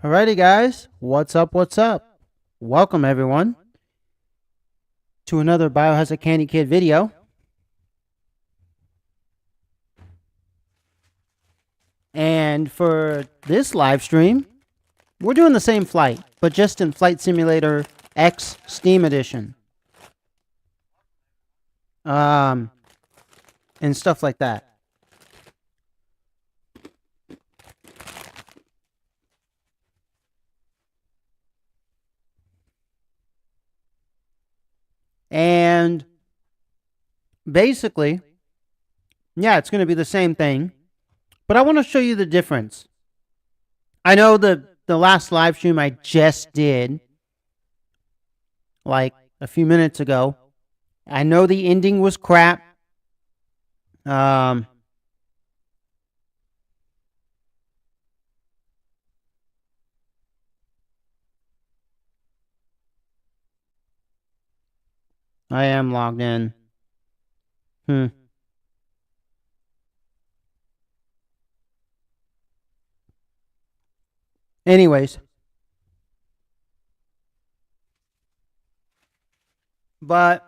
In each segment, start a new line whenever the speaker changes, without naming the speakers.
Alrighty, guys. What's up? What's up? Welcome, everyone, to another Biohazard Candy Kid video. And for this live stream, we're doing the same flight, but just in Flight Simulator X Steam Edition. And stuff like that. And basically, yeah, it's going to be the same thing, but I want to show you the difference. I know the last live stream I just did, like a few minutes ago, I know the ending was crap. I am logged in. Anyways. But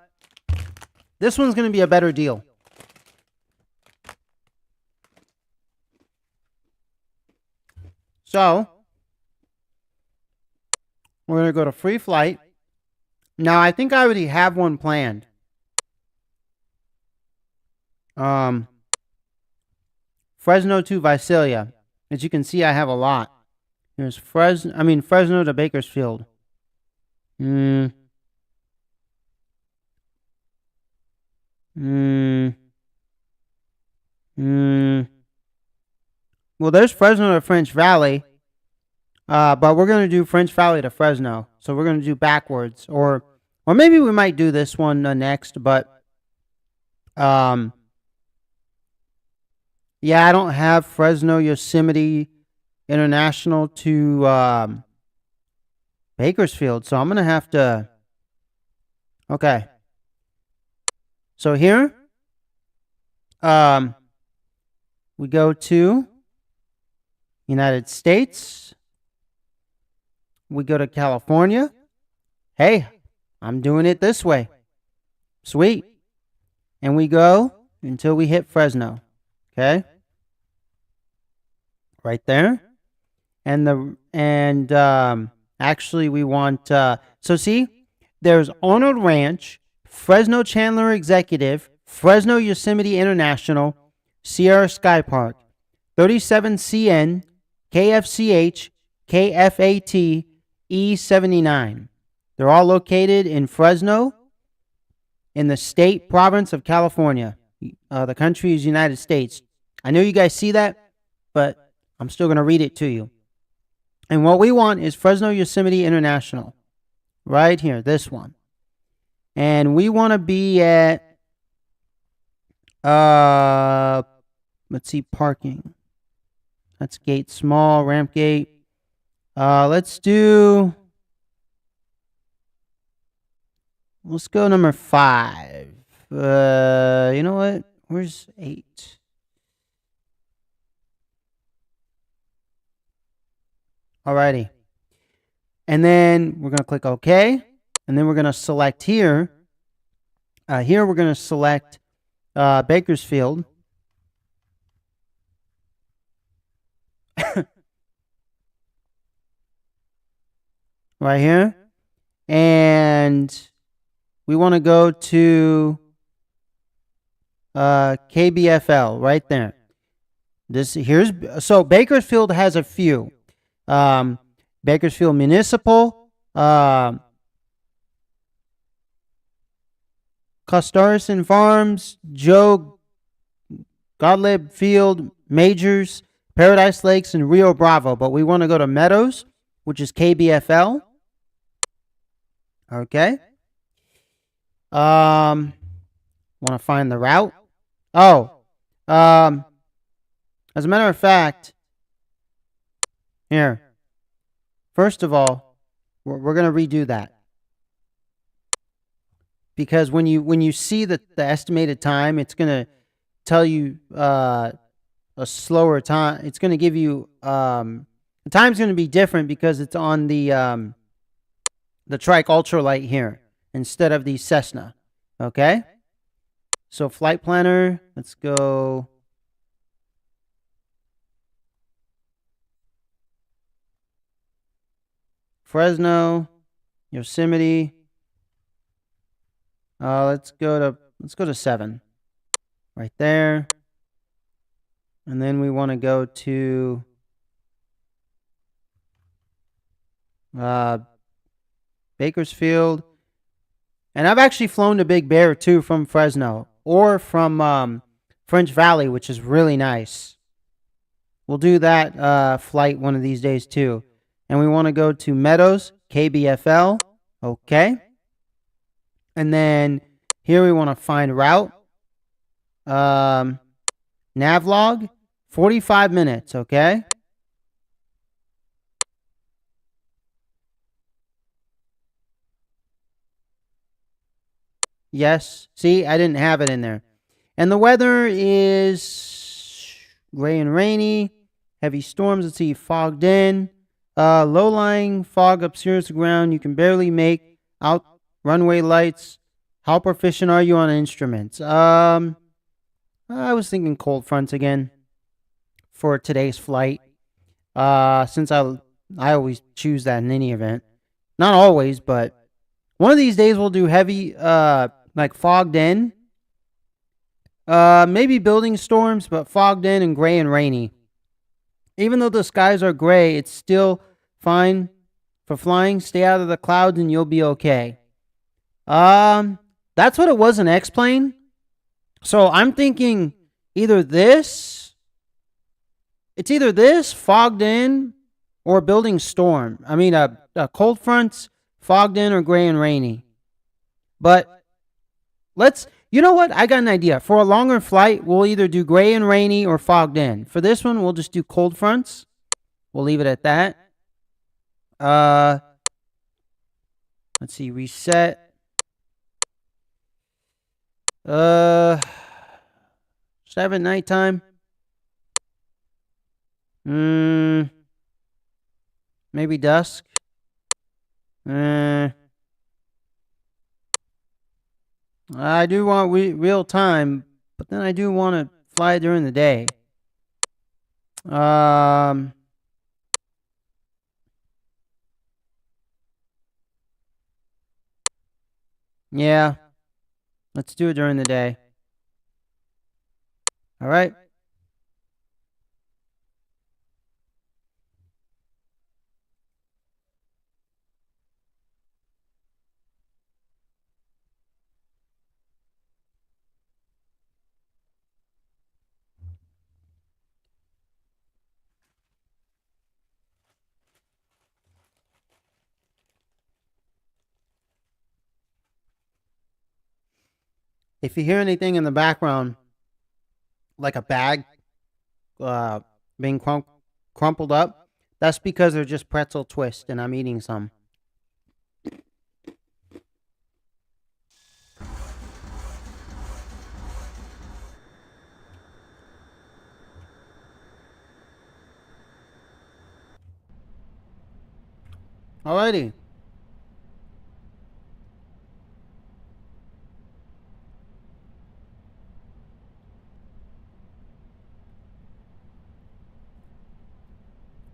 this one's going to be a better deal. So, we're going to go to free flight. Now, I think I already have one planned. Fresno to Visalia. As you can see, I have a lot. Here's Fresno to Bakersfield. Well, there's Fresno to French Valley. But we're going to do French Valley to Fresno. So we're going to do backwards. Or maybe we might do this one next. But, yeah, I don't have Fresno Yosemite International to Bakersfield. So I'm going to have to... Okay. So here, we go to United States. We go to California. Hey, I'm doing it this way. Sweet. And we go until we hit Fresno. Okay. Right there. And actually we want, so see, there's Arnold Ranch, Fresno Chandler Executive, Fresno Yosemite International, Sierra Sky Park, 37CN, KFCH, KFAT, E79. They're all located in Fresno, in the state province of California. The country is United States. I know you guys see that, but I'm still going to read it to you. And what we want is Fresno Yosemite International. Right here, this one. And we want to be at, let's see, parking. That's gate small, ramp gate. Let's go number 5. You know what? Where's 8? Alrighty. And then we're going to click OK. And then we're going to select here. Here we're going to select Bakersfield. Right here. And we want to go to KBFL right there. So Bakersfield has a few. Bakersfield Municipal, Costarson Farms, Joe Gottlieb Field, Majors, Paradise Lakes, and Rio Bravo. But we want to go to Meadows, which is KBFL. Okay. Want to find the route? Oh. As a matter of fact, here. First of all, we're going to redo that. Because when you see the estimated time, it's going to tell you a slower time. It's going to give you The time's going to be different because it's on the Trike Ultralight here instead of the Cessna. Okay? So flight planner, let's go. Fresno, Yosemite. Let's go to 7. Right there. And then we want to go to Bakersfield. And I've actually flown to Big Bear too from Fresno or from French Valley, which is really nice. We'll do that flight one of these days too. And we want to go to Meadows, KBFL. Okay. And then here we want to find route. Navlog, 45 minutes, okay? Yes. See, I didn't have it in there. And the weather is gray and rainy, heavy storms. Let's see, fogged in, low-lying fog obscures the ground. You can barely make out runway lights. How proficient are you on instruments? I was thinking cold fronts again for today's flight. Since I always choose that in any event. Not always, but one of these days we'll do heavy, like fogged in. Maybe building storms, but fogged in and gray and rainy. Even though the skies are gray, it's still fine for flying. Stay out of the clouds and you'll be okay. That's what it was in X-Plane. So I'm thinking either this, fogged in, or building storm. I mean, a cold fronts, fogged in, or gray and rainy. But you know what? I got an idea. For a longer flight, we'll either do gray and rainy or fogged in. For this one, we'll just do cold fronts. We'll leave it at that. Let's see, reset. Should I have it nighttime? Maybe dusk. I do want real time, but then I do want to fly during the day. Yeah. Let's do it during the day. All right. If you hear anything in the background, like a bag being crumpled up, that's because they're just pretzel twist and I'm eating some. Alrighty.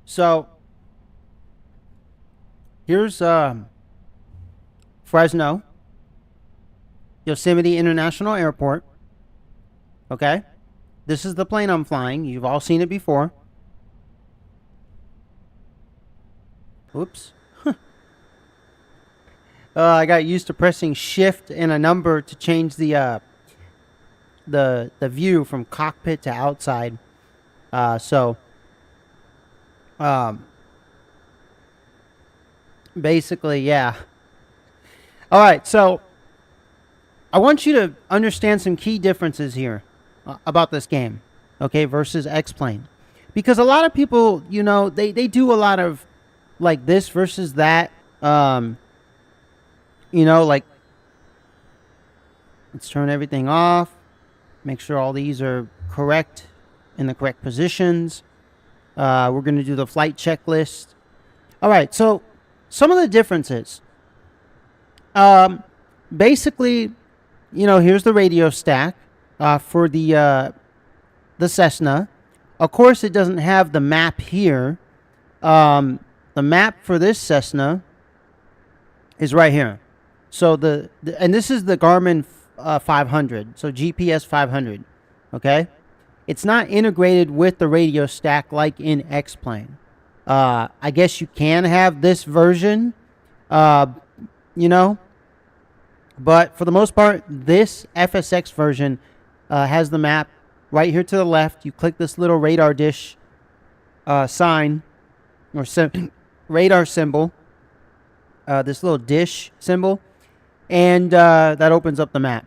So here's Fresno Yosemite International Airport. Okay, this is the plane I'm flying. You've all seen it before. Oops. I got used to pressing shift and a number to change the view from cockpit to outside. Basically, yeah. All right, so I want you to understand some key differences here about this game, okay, versus X-Plane. Because a lot of people, you know, they do a lot of like this versus that. You know, like, let's turn everything off. Make sure all these are correct in the correct positions. We're going to do the flight checklist. All right, so some of the differences. Basically, here's the radio stack for the Cessna. Of course, it doesn't have the map here. The map for this Cessna is right here. So and this is the Garmin 500, so GPS 500. Okay, it's not integrated with the radio stack like in X-Plane. I guess you can have this version, but for the most part, this FSX version has the map right here to the left. You click this little radar dish sign or radar symbol, this little dish symbol, and that opens up the map.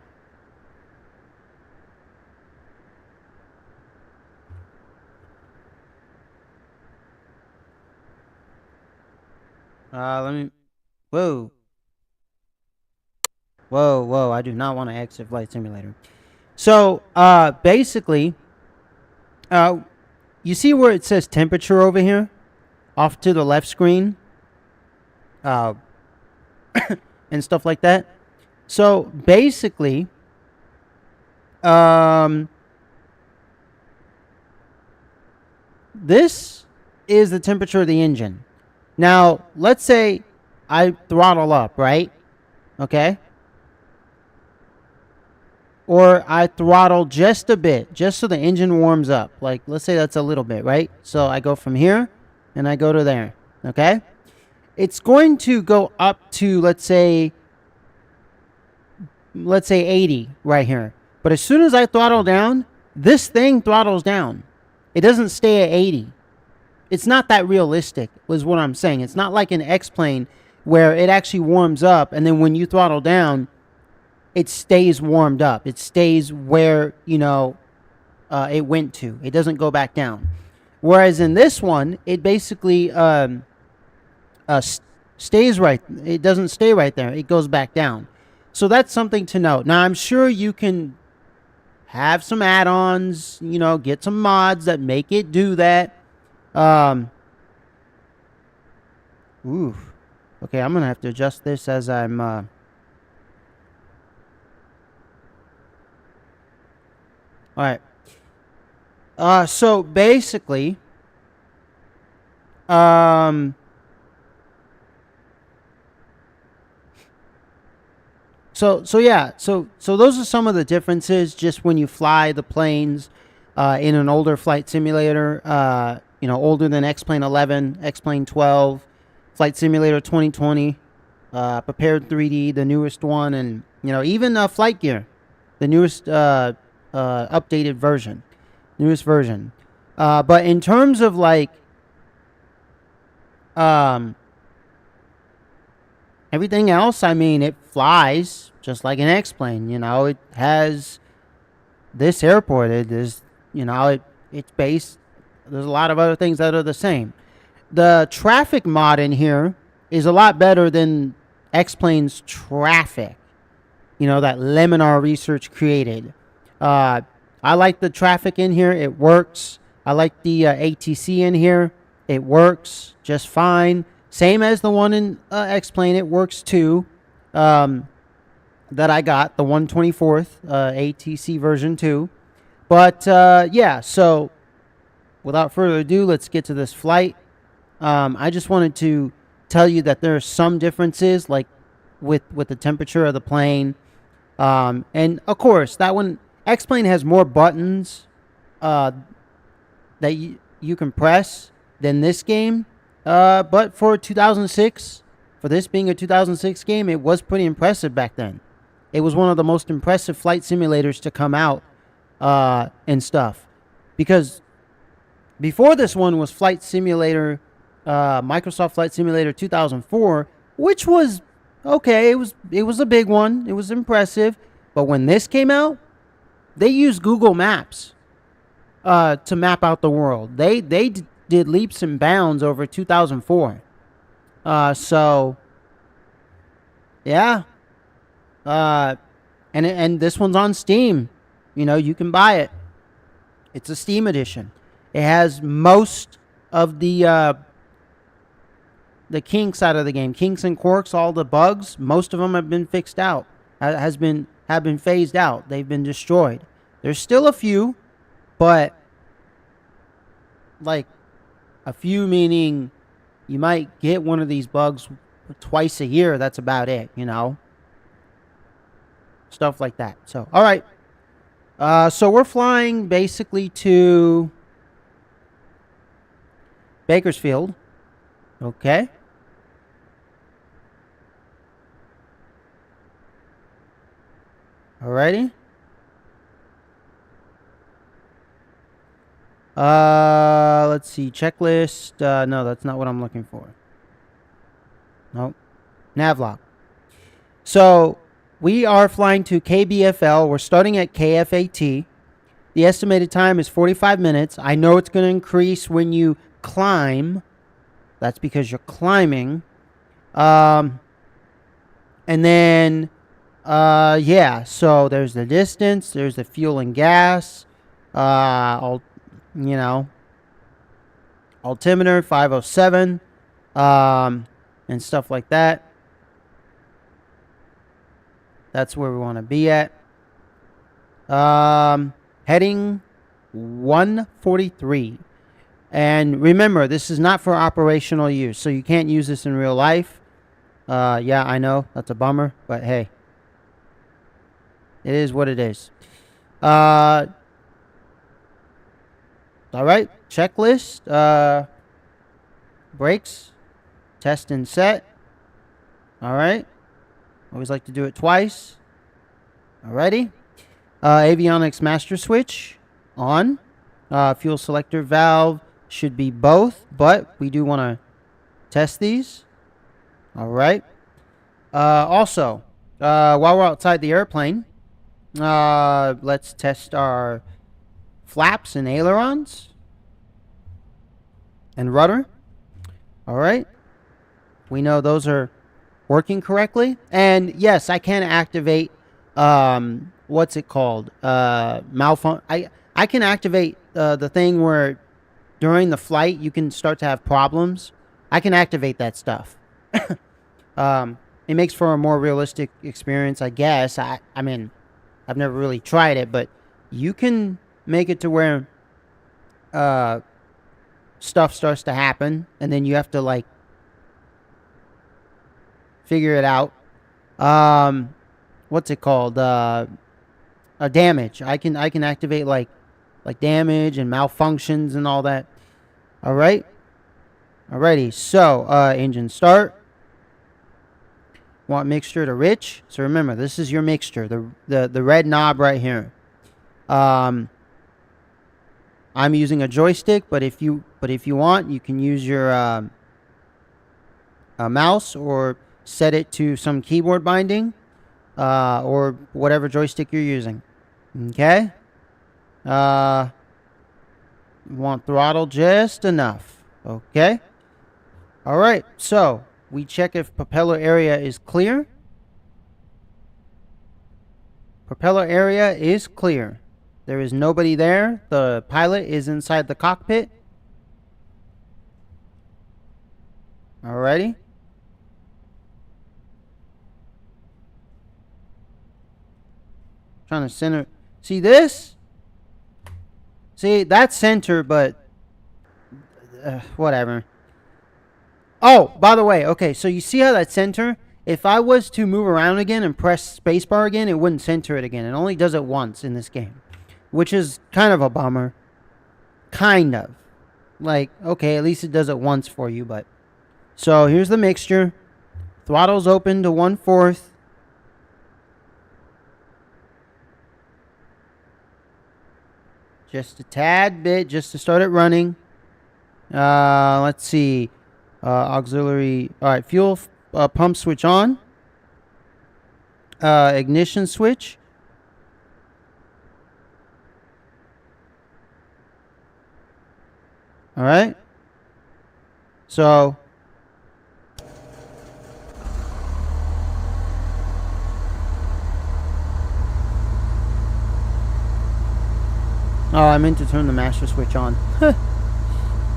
Whoa, I do not want to exit Flight Simulator. So, basically, you see where it says temperature over here? Off to the left screen? And stuff like that. So, basically, this is the temperature of the engine. Now, let's say I throttle up, right? Okay? Or I throttle just a bit, just so the engine warms up. Like, let's say that's a little bit, right? So I go from here, and I go to there, okay? It's going to go up to, let's say 80 right here. But as soon as I throttle down, this thing throttles down. It doesn't stay at 80. It's not that realistic, is what I'm saying. It's not like an X-Plane where it actually warms up, and then when you throttle down, it stays warmed up. It stays where, it went to. It doesn't go back down. Whereas in this one, it basically stays right. It doesn't stay right there. It goes back down. So that's something to note. Now, I'm sure you can have some add-ons, get some mods that make it do that. Okay, I'm going to have to adjust this as I'm... All right. So basically, so those are some of the differences just when you fly the planes in an older flight simulator, older than X-Plane 11, X-Plane 12, Flight Simulator 2020, Prepared 3D, the newest one, and even Flight Gear, the newest updated version, newest version. But in terms of everything else, I mean, it flies just like an X-Plane. It has this airport. It is, it's based. There's a lot of other things that are the same. The traffic mod in here is a lot better than X-Plane's traffic. That Leminar research created. I like the traffic in here. It works. I like the ATC in here. It works just fine. Same as the one in X-Plane. It works too. That I got, the 124th ATC version 2. But, so without further ado, let's get to this flight. I just wanted to tell you that there are some differences, like with the temperature of the plane. And, of course, that one, X-Plane has more buttons that you can press than this game. But for 2006, for this being a 2006 game, it was pretty impressive back then. It was one of the most impressive flight simulators to come out and stuff. Because before this one was Flight Simulator, Microsoft Flight Simulator 2004, which was okay. It was a big one. It was impressive. But when this came out, they used Google Maps to map out the world. They did leaps and bounds over 2004. So yeah. And this one's on Steam. You can buy it. It's a Steam edition. It has most of the kinks out of the game. Kinks and quirks, all the bugs, most of them have been fixed out. Have been phased out. They've been destroyed. There's still a few, but like a few meaning you might get one of these bugs twice a year. That's about it, you know. Stuff like that. So, all right. So we're flying basically to Bakersfield. Okay. Alrighty. Let's see. Checklist. No, that's not what I'm looking for. Nope. Navlog. So we are flying to KBFL. We're starting at KFAT. The estimated time is 45 minutes. I know it's going to increase when you climb. That's because you're climbing. And then, yeah, so there's the distance, there's the fuel and gas, you know, altimeter 507, and stuff like that. That's where we want to be at. Heading 143. And remember, this is not for operational use, so you can't use this in real life. Yeah, I know, that's a bummer, but hey. It is what it is. All right, checklist. Brakes. Test and set. All right. Always like to do it twice. Alrighty. Avionics master switch on. Fuel selector valve should be both, but we do want to test these. All right. Also, while we're outside the airplane, let's test our flaps and ailerons and rudder. All right. We know those are working correctly. And yes, I can activate, what's it called? Malfunction. I can activate the thing where during the flight you can start to have problems. I can activate that stuff. It makes for a more realistic experience, I guess. I mean, I've never really tried it, but you can make it to where stuff starts to happen, and then you have to like figure it out. What's it called? A damage. I can activate like damage and malfunctions and all that. All right. Alrighty. So engine start. Want mixture to rich. So remember, this is your mixture. The red knob right here. I'm using a joystick, but if you want, you can use your a mouse or set it to some keyboard binding, or whatever joystick you're using. Okay. Want throttle just enough. Okay. All right. So we check if propeller area is clear. Propeller area is clear. There is nobody there. The pilot is inside the cockpit. Alrighty. Trying to center. See this? See, that's center, but whatever. Oh, by the way, okay, so you see how that's center? If I was to move around again and press spacebar again, it wouldn't center it again. It only does it once in this game, which is kind of a bummer. Kind of. Like, okay, at least it does it once for you, but... So, here's the mixture. Throttle's open to 1/4. Just a tad bit, just to start it running. Let's see. Auxiliary. Alright, fuel pump switch on. Ignition switch. Alright. So. Oh, I meant to turn the master switch on.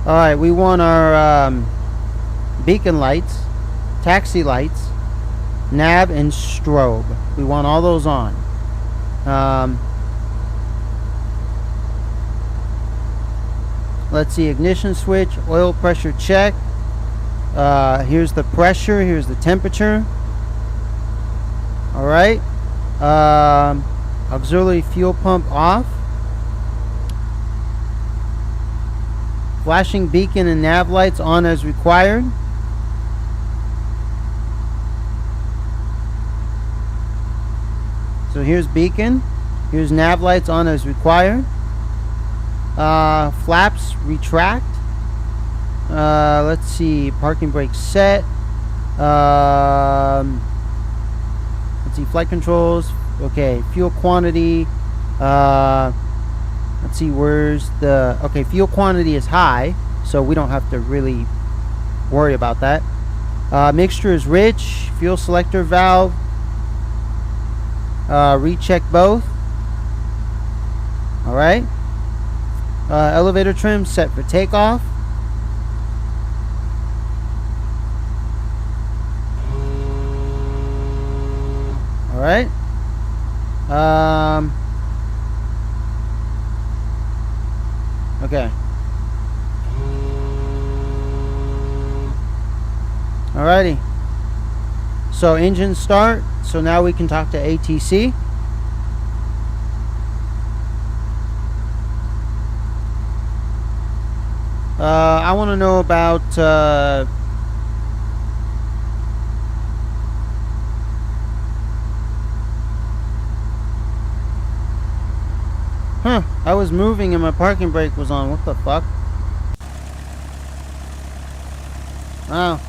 All right, we want our beacon lights, taxi lights, nav, and strobe. We want all those on. Let's see, ignition switch, oil pressure check. Here's the pressure, here's the temperature. All right. Auxiliary fuel pump off. Flashing beacon and nav lights on as required. So here's beacon. Here's nav lights on as required. Flaps retract. Let's see. Parking brake set. Let's see. Flight controls. Okay. Fuel quantity. Let's see. Where's the... Okay. Fuel quantity is high, so we don't have to really worry about that. Mixture is rich. Fuel selector valve. Recheck both. Alright. Elevator trim set for takeoff. Alright. Okay. Alrighty. So engine start. So now we can talk to ATC. I want to know about I was moving and my parking brake was on. What the fuck? Wow.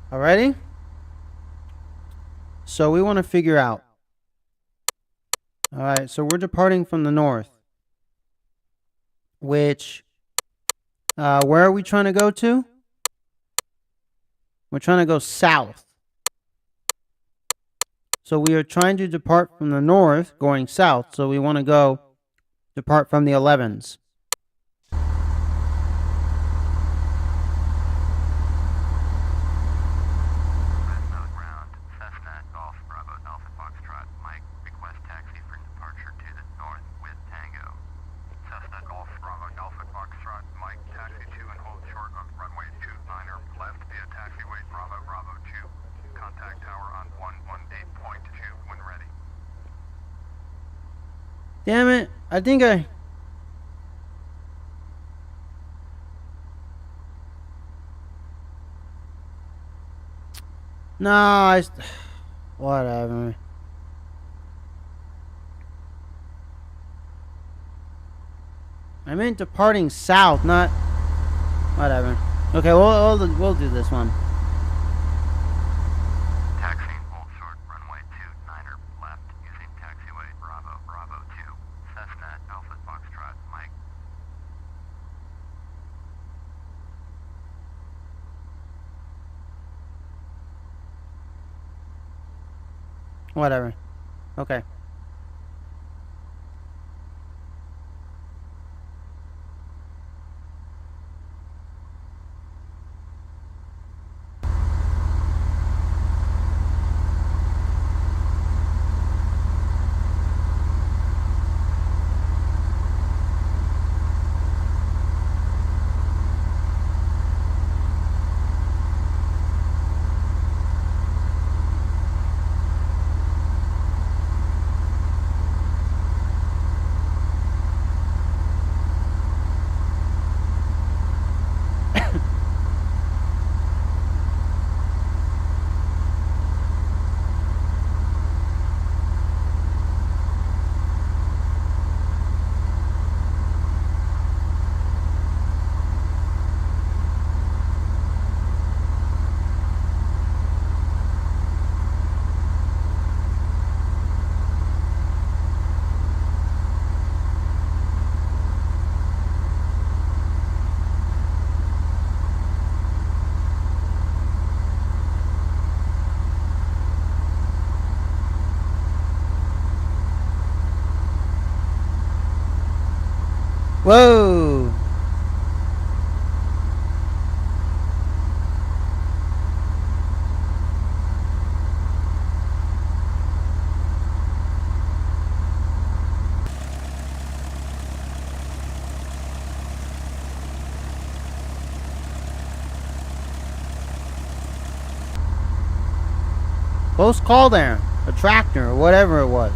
Alrighty. So we want to figure out. Alright, so we're departing from the north. Which, where are we trying to go to? We're trying to go south. So we are trying to depart from the north, going south. So we want to go depart from the 11s.
Fresno ground, Cessna, Golf, Bravo, Alpha, Foxtrot, Mike, request taxi for departure to the north with Tango. Cessna, Golf, Bravo, Alpha, Foxtrot, Mike, taxi to and hold short of runway 29er left via taxiway Bravo, Bravo 2. Contact tower on 118.2 when ready.
Damn it. I think I... No, whatever. I meant departing south, not... Whatever. Okay, we'll do this one.
Taxiing hold short runway 29er left using taxiway Bravo, Bravo 2. Cessna, Alpha, Foxtrot, Mike.
Whatever. Okay. Whoa. Close call there. A tractor or whatever it was.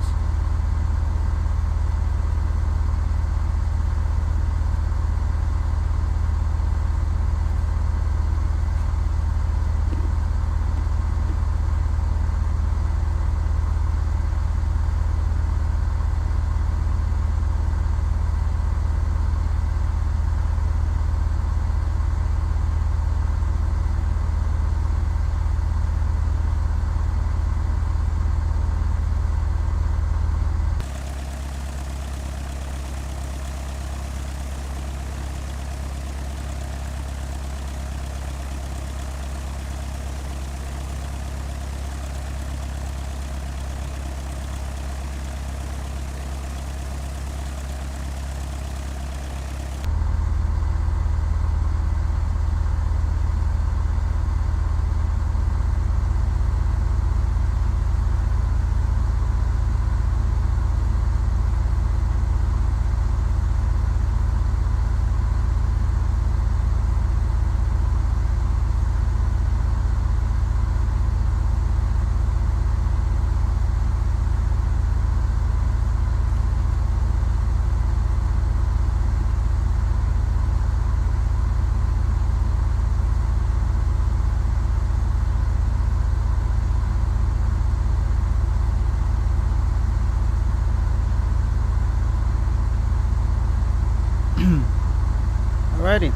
Alrighty.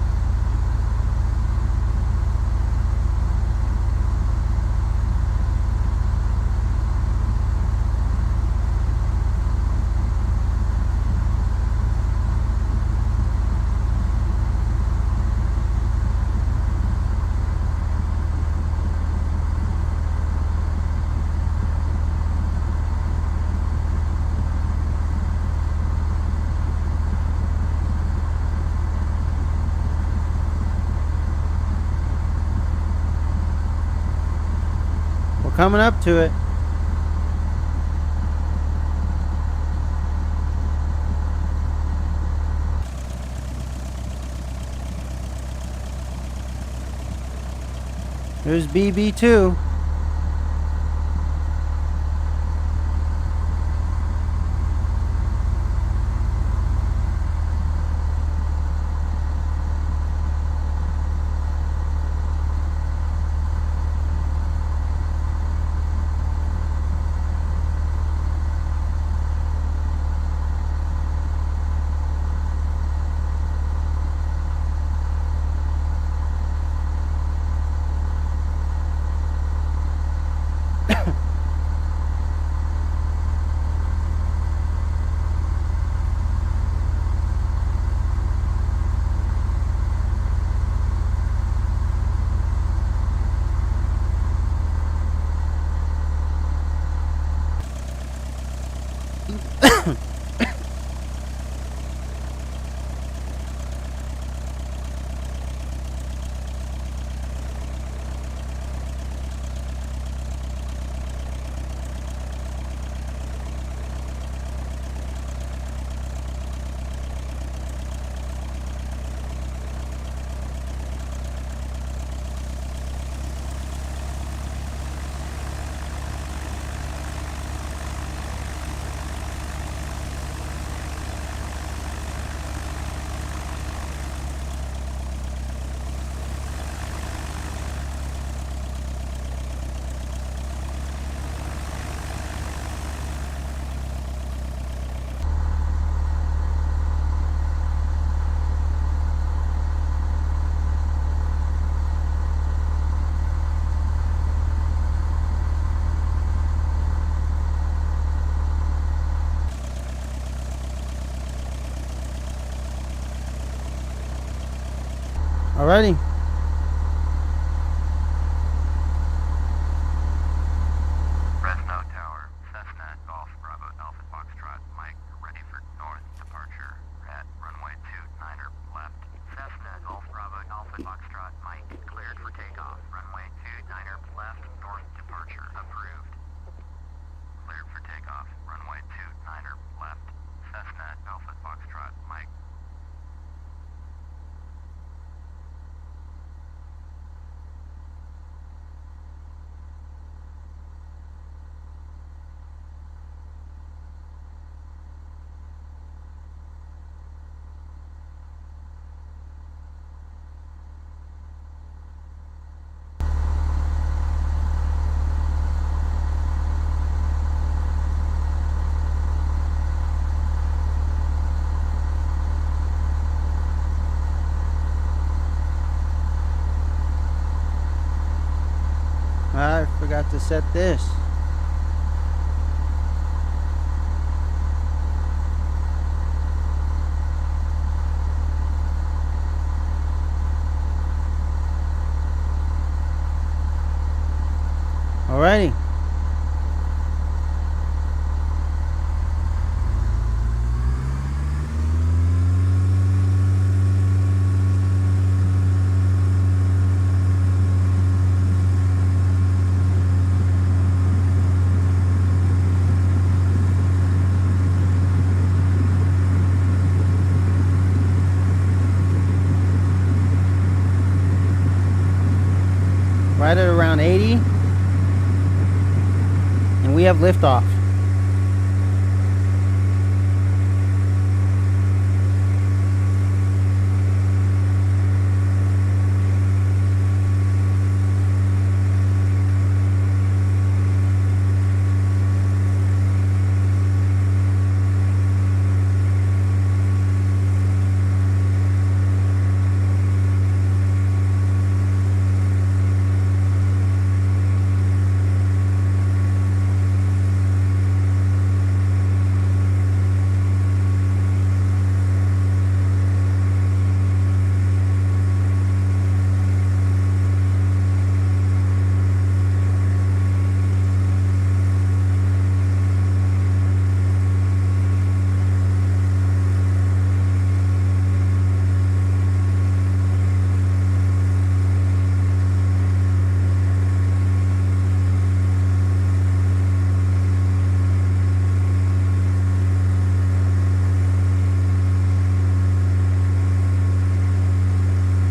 We're coming up to it. There's BB2. Alrighty.
Fresno Tower, Cessna Golf Bravo Alpha Foxtrot, Mike, ready for north departure at runway Alpha Foxtrot, Mike.
I forgot to set this. Alrighty. Right at around 80. And we have liftoff.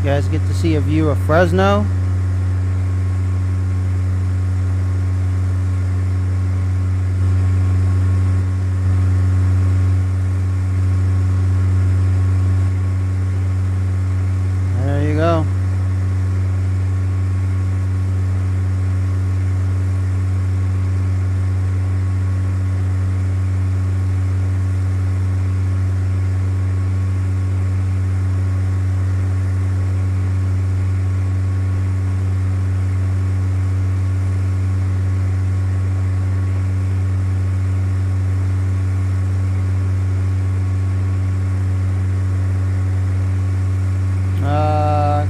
You guys get to see a view of Fresno. There you go.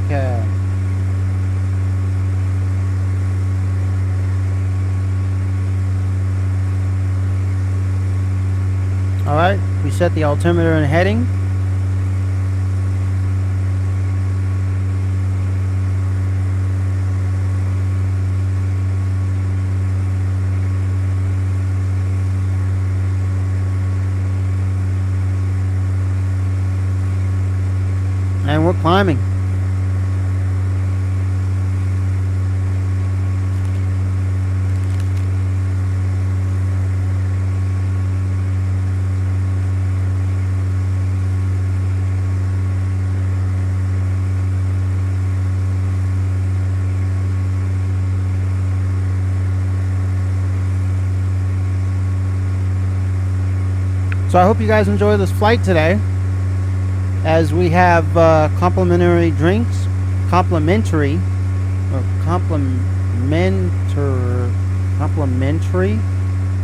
Okay. Alright, we set the altimeter and heading. And we're climbing. So I hope you guys enjoy this flight today, as we have complimentary drinks, complimentary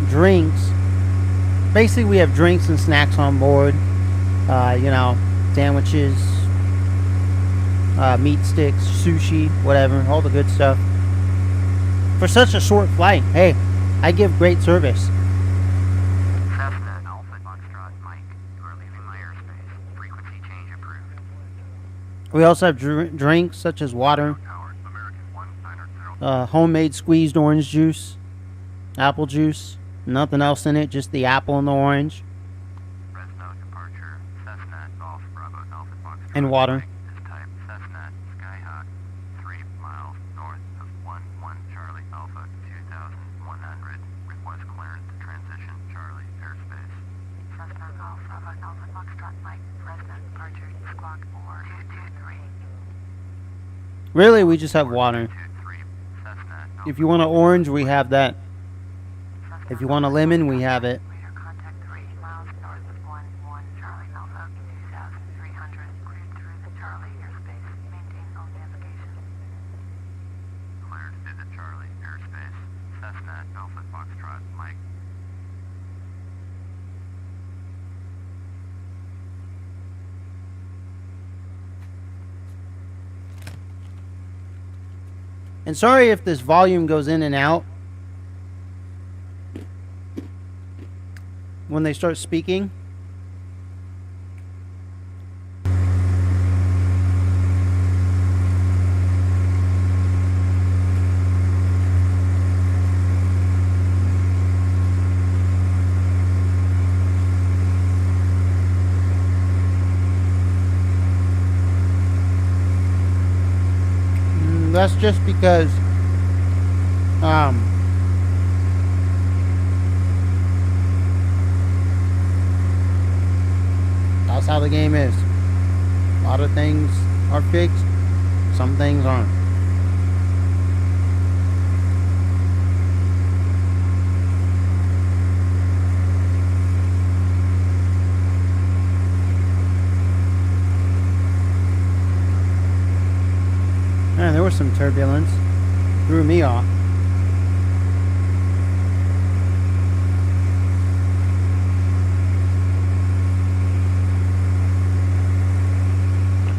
drinks. Basically, we have drinks and snacks on board. You know, sandwiches, meat sticks, sushi, whatever, all the good stuff. For such a short flight, hey, I give great service.
Cessna Alpha Foxtrot, Mike. You are leaving my airspace. Frequency change approved.
We also have drinks such as water,
Tower, American 190.
homemade squeezed orange juice, apple juice, nothing else in it, just the apple and the orange.
Fresno departure Golf Bravo Alpha Foxtrot
And water.
Mike is type Cessna Skyhawk 3 miles north of 11 Charlie Alpha 2100. Request clearance to transition Charlie airspace. Cessna Golf Bravo Alpha Foxtrot Mike Fresno departure squawk 4223.
Really, we just have water.
223 Cessna
If you want an orange, we have that. If you want a lemon, we have it.
Radar contact 3 miles north of 11 Charlie Alpha 2300. Cleared through the Charlie airspace. Maintain all navigation. Cleared through the Charlie airspace. Cessna Alpha Foxtrot Mike.
And sorry if this volume goes in and out when they start speaking. That's just because that's how the game is. A lot of things are fixed, some things aren't. Man, there was some turbulence. Threw me off.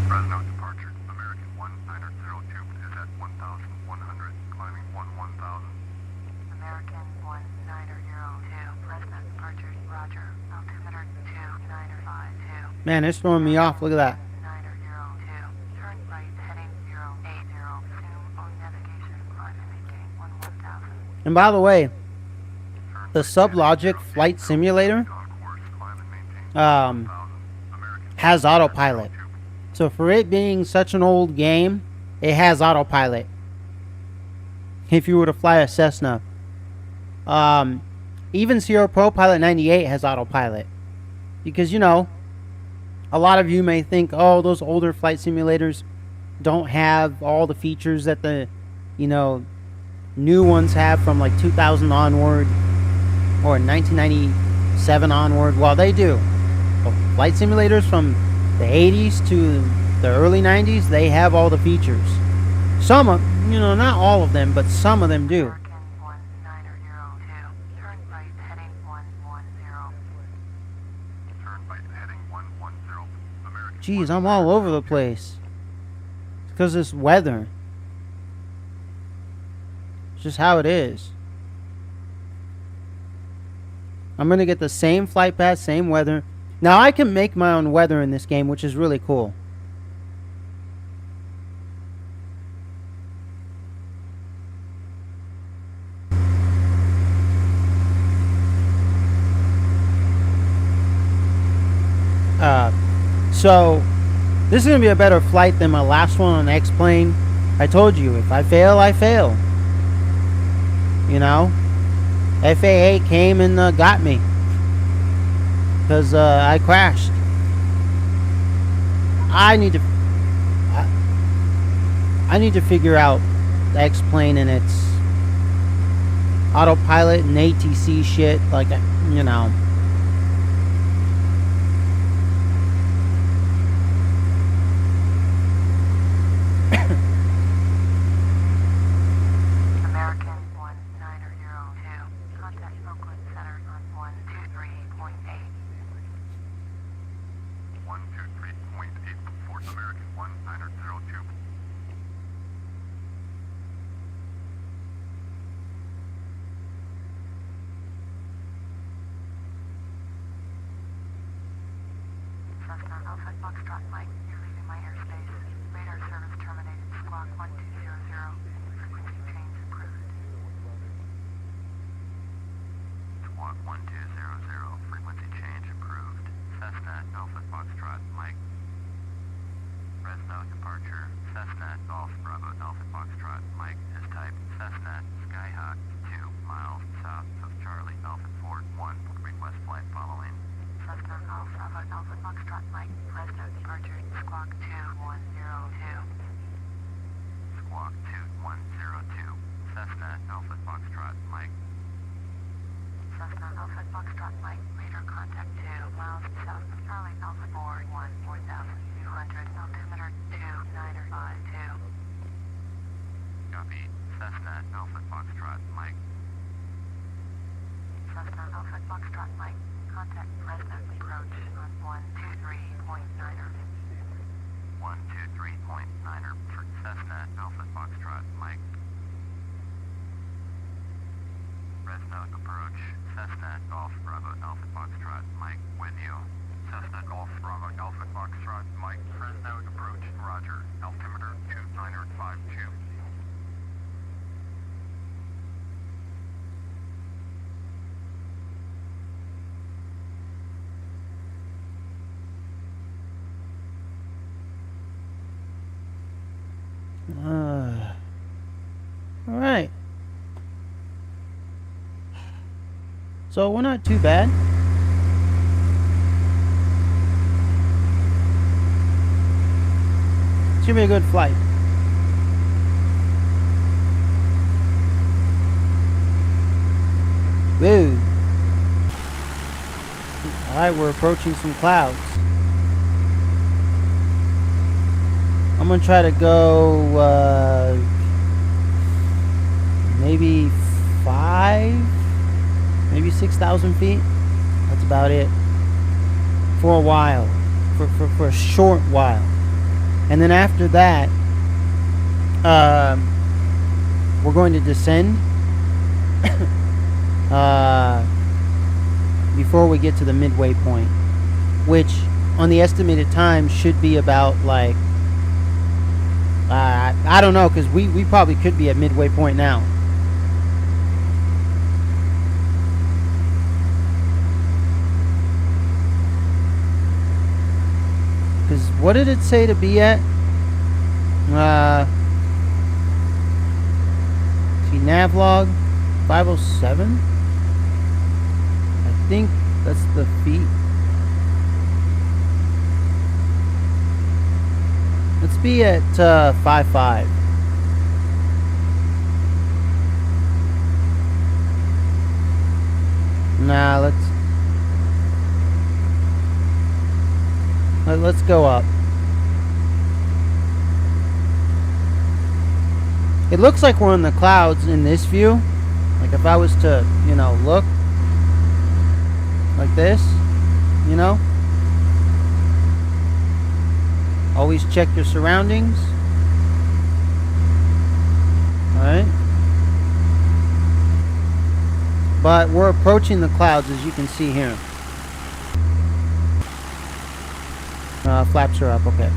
Fresno departure. American 1902 is at 1,100. Climbing 1,000. American 1902. Fresno departure. Roger. Altimeter 2952.
Man, it's throwing me off. Look at that.
Turn right heading 080. Zoom on navigation. Climb indicating 11,000.
And by the way, the Sublogic flight simulator has autopilot. So for it being such an old game, it has autopilot. If you were to fly a Cessna, even Sierra Pro Pilot 98 has autopilot. Because, you know, a lot of you may think, oh, those older flight simulators don't have all the features that the, you know, new ones have from like 2000 onward or 1997 onward. Well, they do. But flight simulators from the 80s to the early 90s, they have all the features. Some of, you know, not all of them, but some of them do.
American 1902. Turn right heading 110. Turn right heading 110. American.
Jeez, I'm all over the place. It's because this weather. It's just how it is. I'm going to get the same flight path, same weather. Now, I can make my own weather in this game, which is really cool. So, this is going to be a better flight than my last one on X-Plane. I told you, if I fail, I fail. You know? FAA came and got me. Because I crashed. I need to figure out the X-Plane and its autopilot and ATC shit. Like, you know.
American 1902. Contact Oakland Center on 123.8. 123.8. Fort American 1902. Cessna Alpha Foxtrot Mike, you're leaving my airspace. Radar service terminated. Squawk 1200. Frequency change approved. Squawk 1200. Frequency change approved. Cessna Alpha Foxtrot Mike. Squawk 2102. Squawk 2102. Cessna Alpha Foxtrot Mike. Cessna Alpha Foxtrot Mike. Radar contact 2 miles south of Charlie Alpha 414,200. Altimeter 2952. Copy. Cessna Alpha Foxtrot Mike. Cessna Alpha Foxtrot Mike. Contact Fresno approach on 123.9er. 123.9er for Cessna Alpha Foxtrot Mike. Fresno approach. Cessna Golf Bravo Alpha Foxtrot Mike with you. Cessna Golf Bravo Alpha Foxtrot Mike. Fresno approach. Roger. Altimeter 2952.
All right. So we're not too bad. It's gonna be a good flight. Woo. All right, we're approaching some clouds. I'm gonna try to go maybe 6,000 feet. That's about it for a while, for a short while, and then after that, we're going to descend before we get to the midway point, which on the estimated time should be about like. I don't know, because we probably could be at midway point now. Because what did it say to be at? See, navlog 507. I think that's the feet. Let's be at 5.5. Nah, let's go up. It looks like we're in the clouds in this view. Like if I was to, look like this, Always check your surroundings. Alright. But we're approaching the clouds, as you can see here. Flaps are up, okay.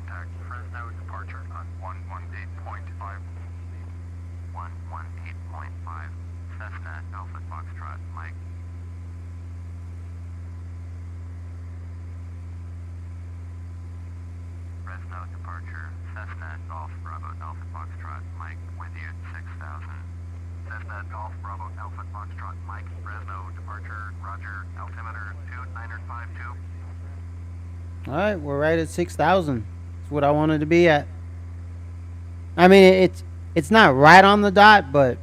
contact Fresno departure on 118.5. 118.5. Cessna Alpha Foxtrot, Mike. Fresno departure, Cessna Golf Bravo Alpha Foxtrot, Mike, with you at 6,000. Cessna Golf Bravo Alpha Foxtrot, Mike, Fresno departure, Roger, altimeter 2952.
All right, we're right at 6,000. That's what I wanted to be at. I mean, it's not right on the dot, but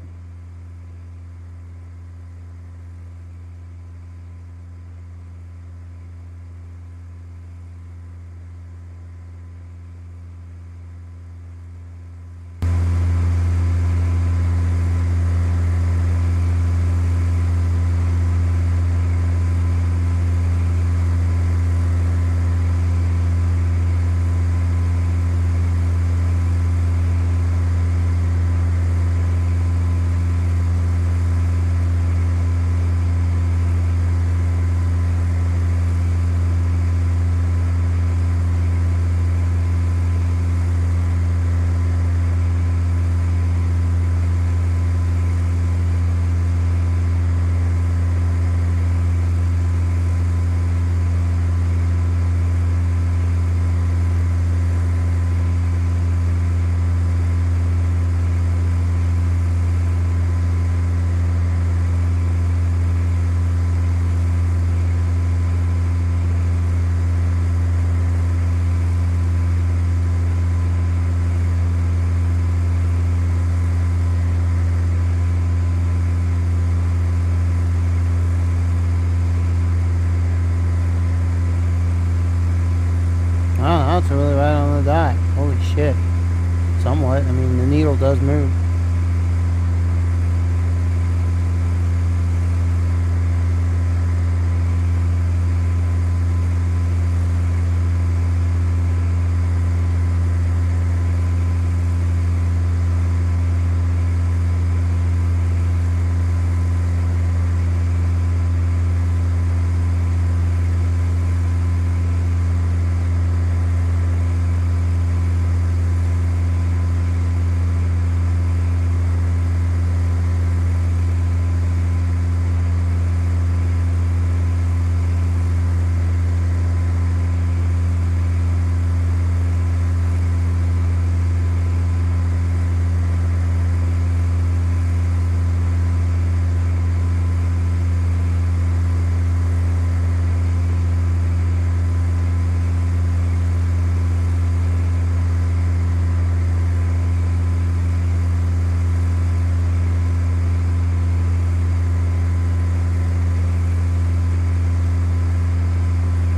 wow, that's really right on the dot. Holy shit. Somewhat. I mean, the needle does move.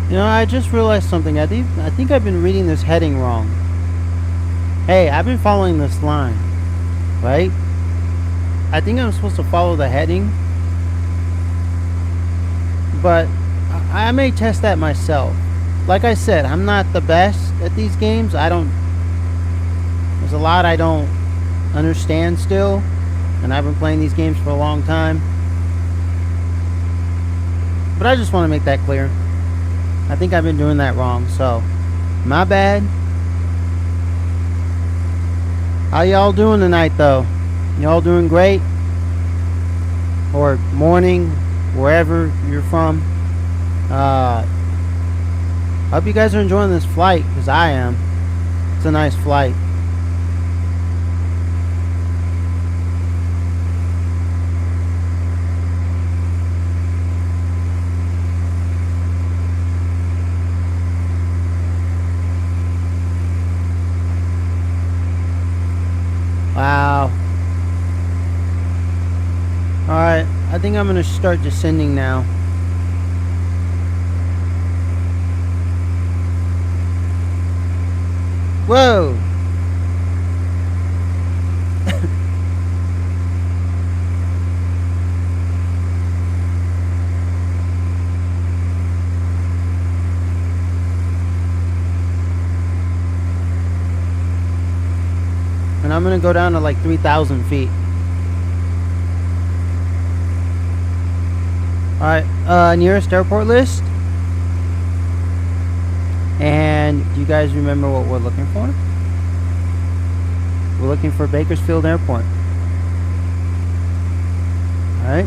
You know, I just realized something. I think I've been reading this heading wrong. Hey, I've been following this line, right? I think I'm supposed to follow the heading, but I may test that myself. Like I said, I'm not the best at these games. There's a lot I don't understand still, and I've been playing these games for a long time. But I just want to make that clear. I think I've been doing that wrong, so my bad. How y'all doing tonight, though? Y'all doing great? Or morning, wherever you're from. Hope you guys are enjoying this flight, because I am. It's a nice flight. Wow. Alright, I think I'm going to start descending now. Whoa! And I'm going to go down to like 3,000 feet. Alright, nearest airport list. And And do you guys remember what we're looking for? We're looking for Bakersfield Airport. All right.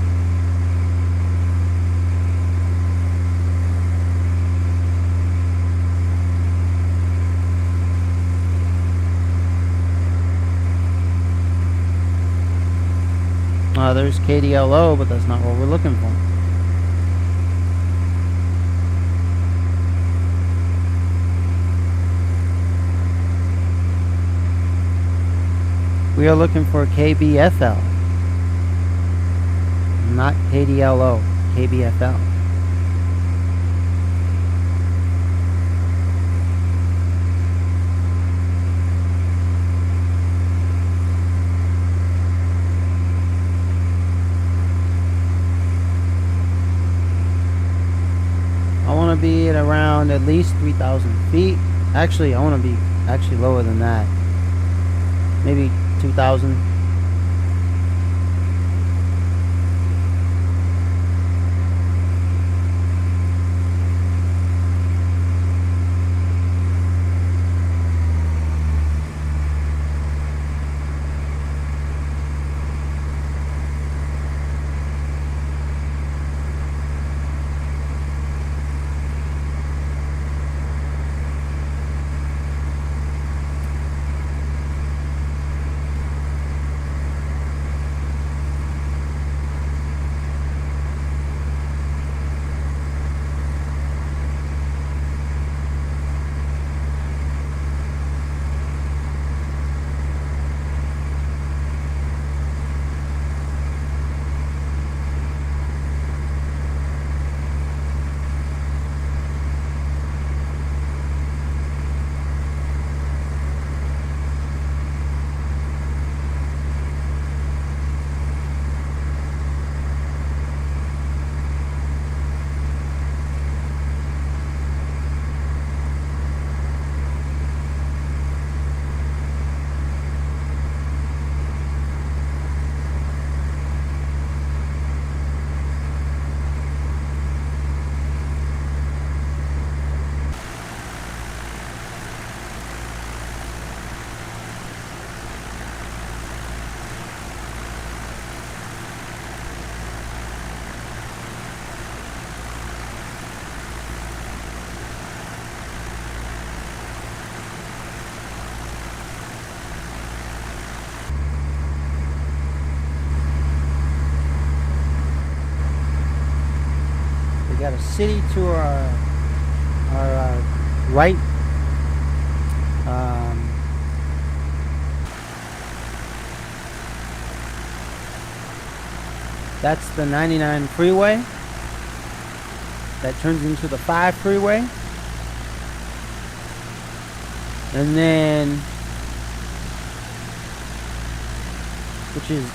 There's KDLO, but that's not what we're looking for. We are looking for KBFL, not KDLO, KBFL. I want to be at around at least 3,000 feet. Actually, I want to be actually lower than that. Maybe 2,000. We got a city to our right. That's the 99 freeway that turns into the 5 freeway. And then, which is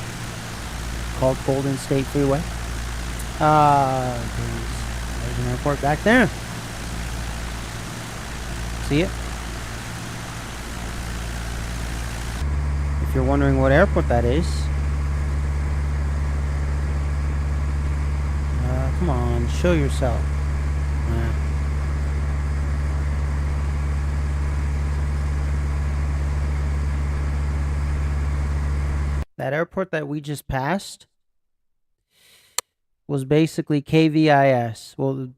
called Golden State Freeway. There's an airport back there. See it? If you're wondering what airport that is, come on, show yourself. That airport that we just passed was basically KVIS. Well,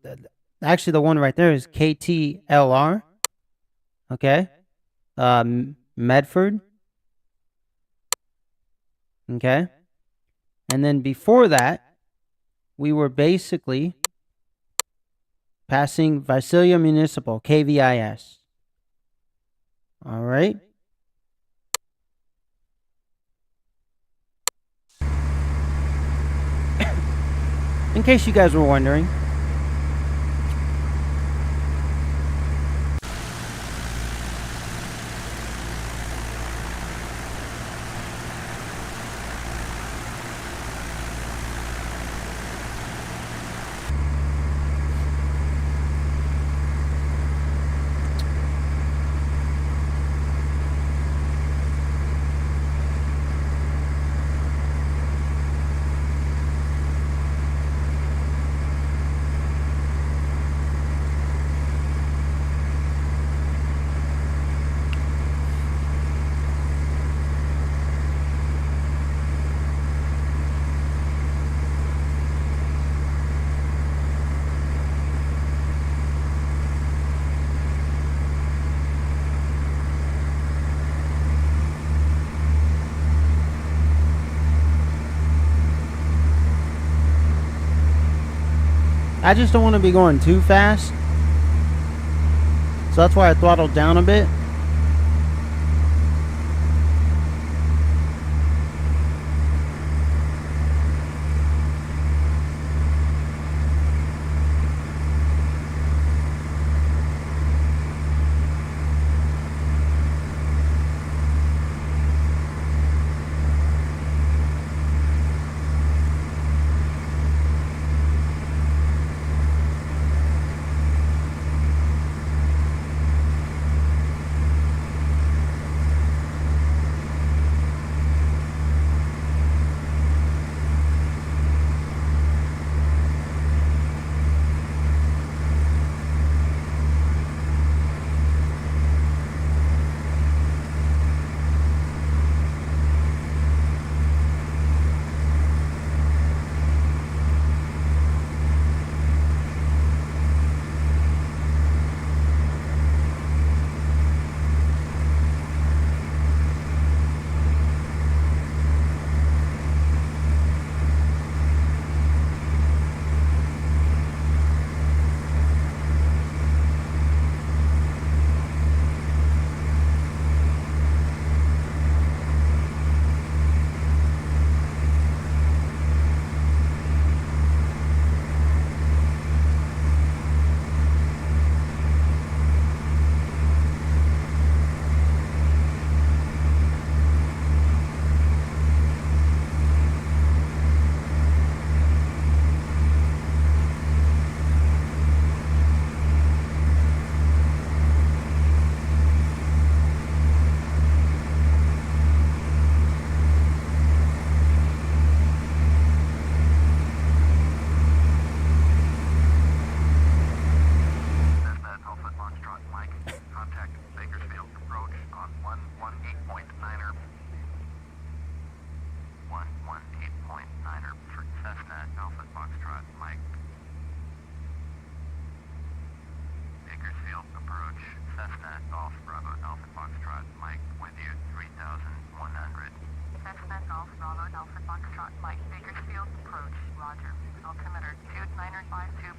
actually, the one right there is KTLR. Okay. Medford. Okay. And then before that, we were basically passing Visalia Municipal, KVIS. All right. In case you guys were wondering. I just don't want to be going too fast. So that's why I throttled down a bit.
Cessna Alpha Foxtrot Mike, contact Bakersfield approach on 118.9er. 118.9er for Cessna Alpha Foxtrot Mike. Bakersfield approach, Cessna Golf Bravo Alpha Foxtrot Mike with you 3100. Cessna Golf Bravo Alpha Foxtrot Mike, Bakersfield approach, roger. Altimeter 2952.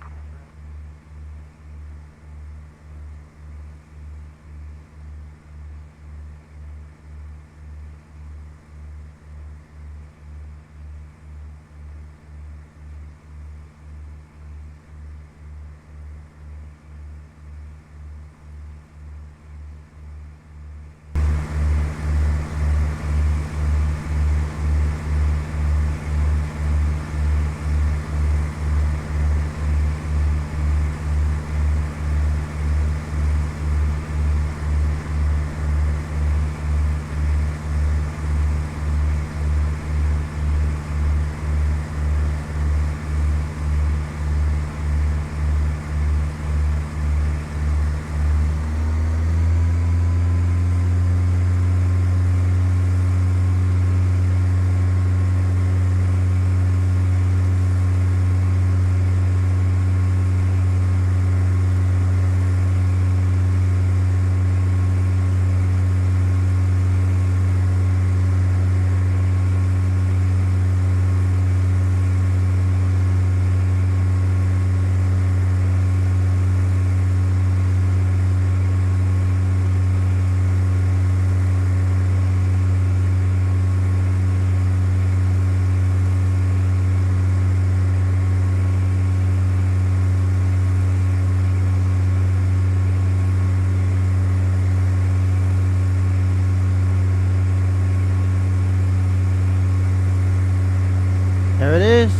There it is.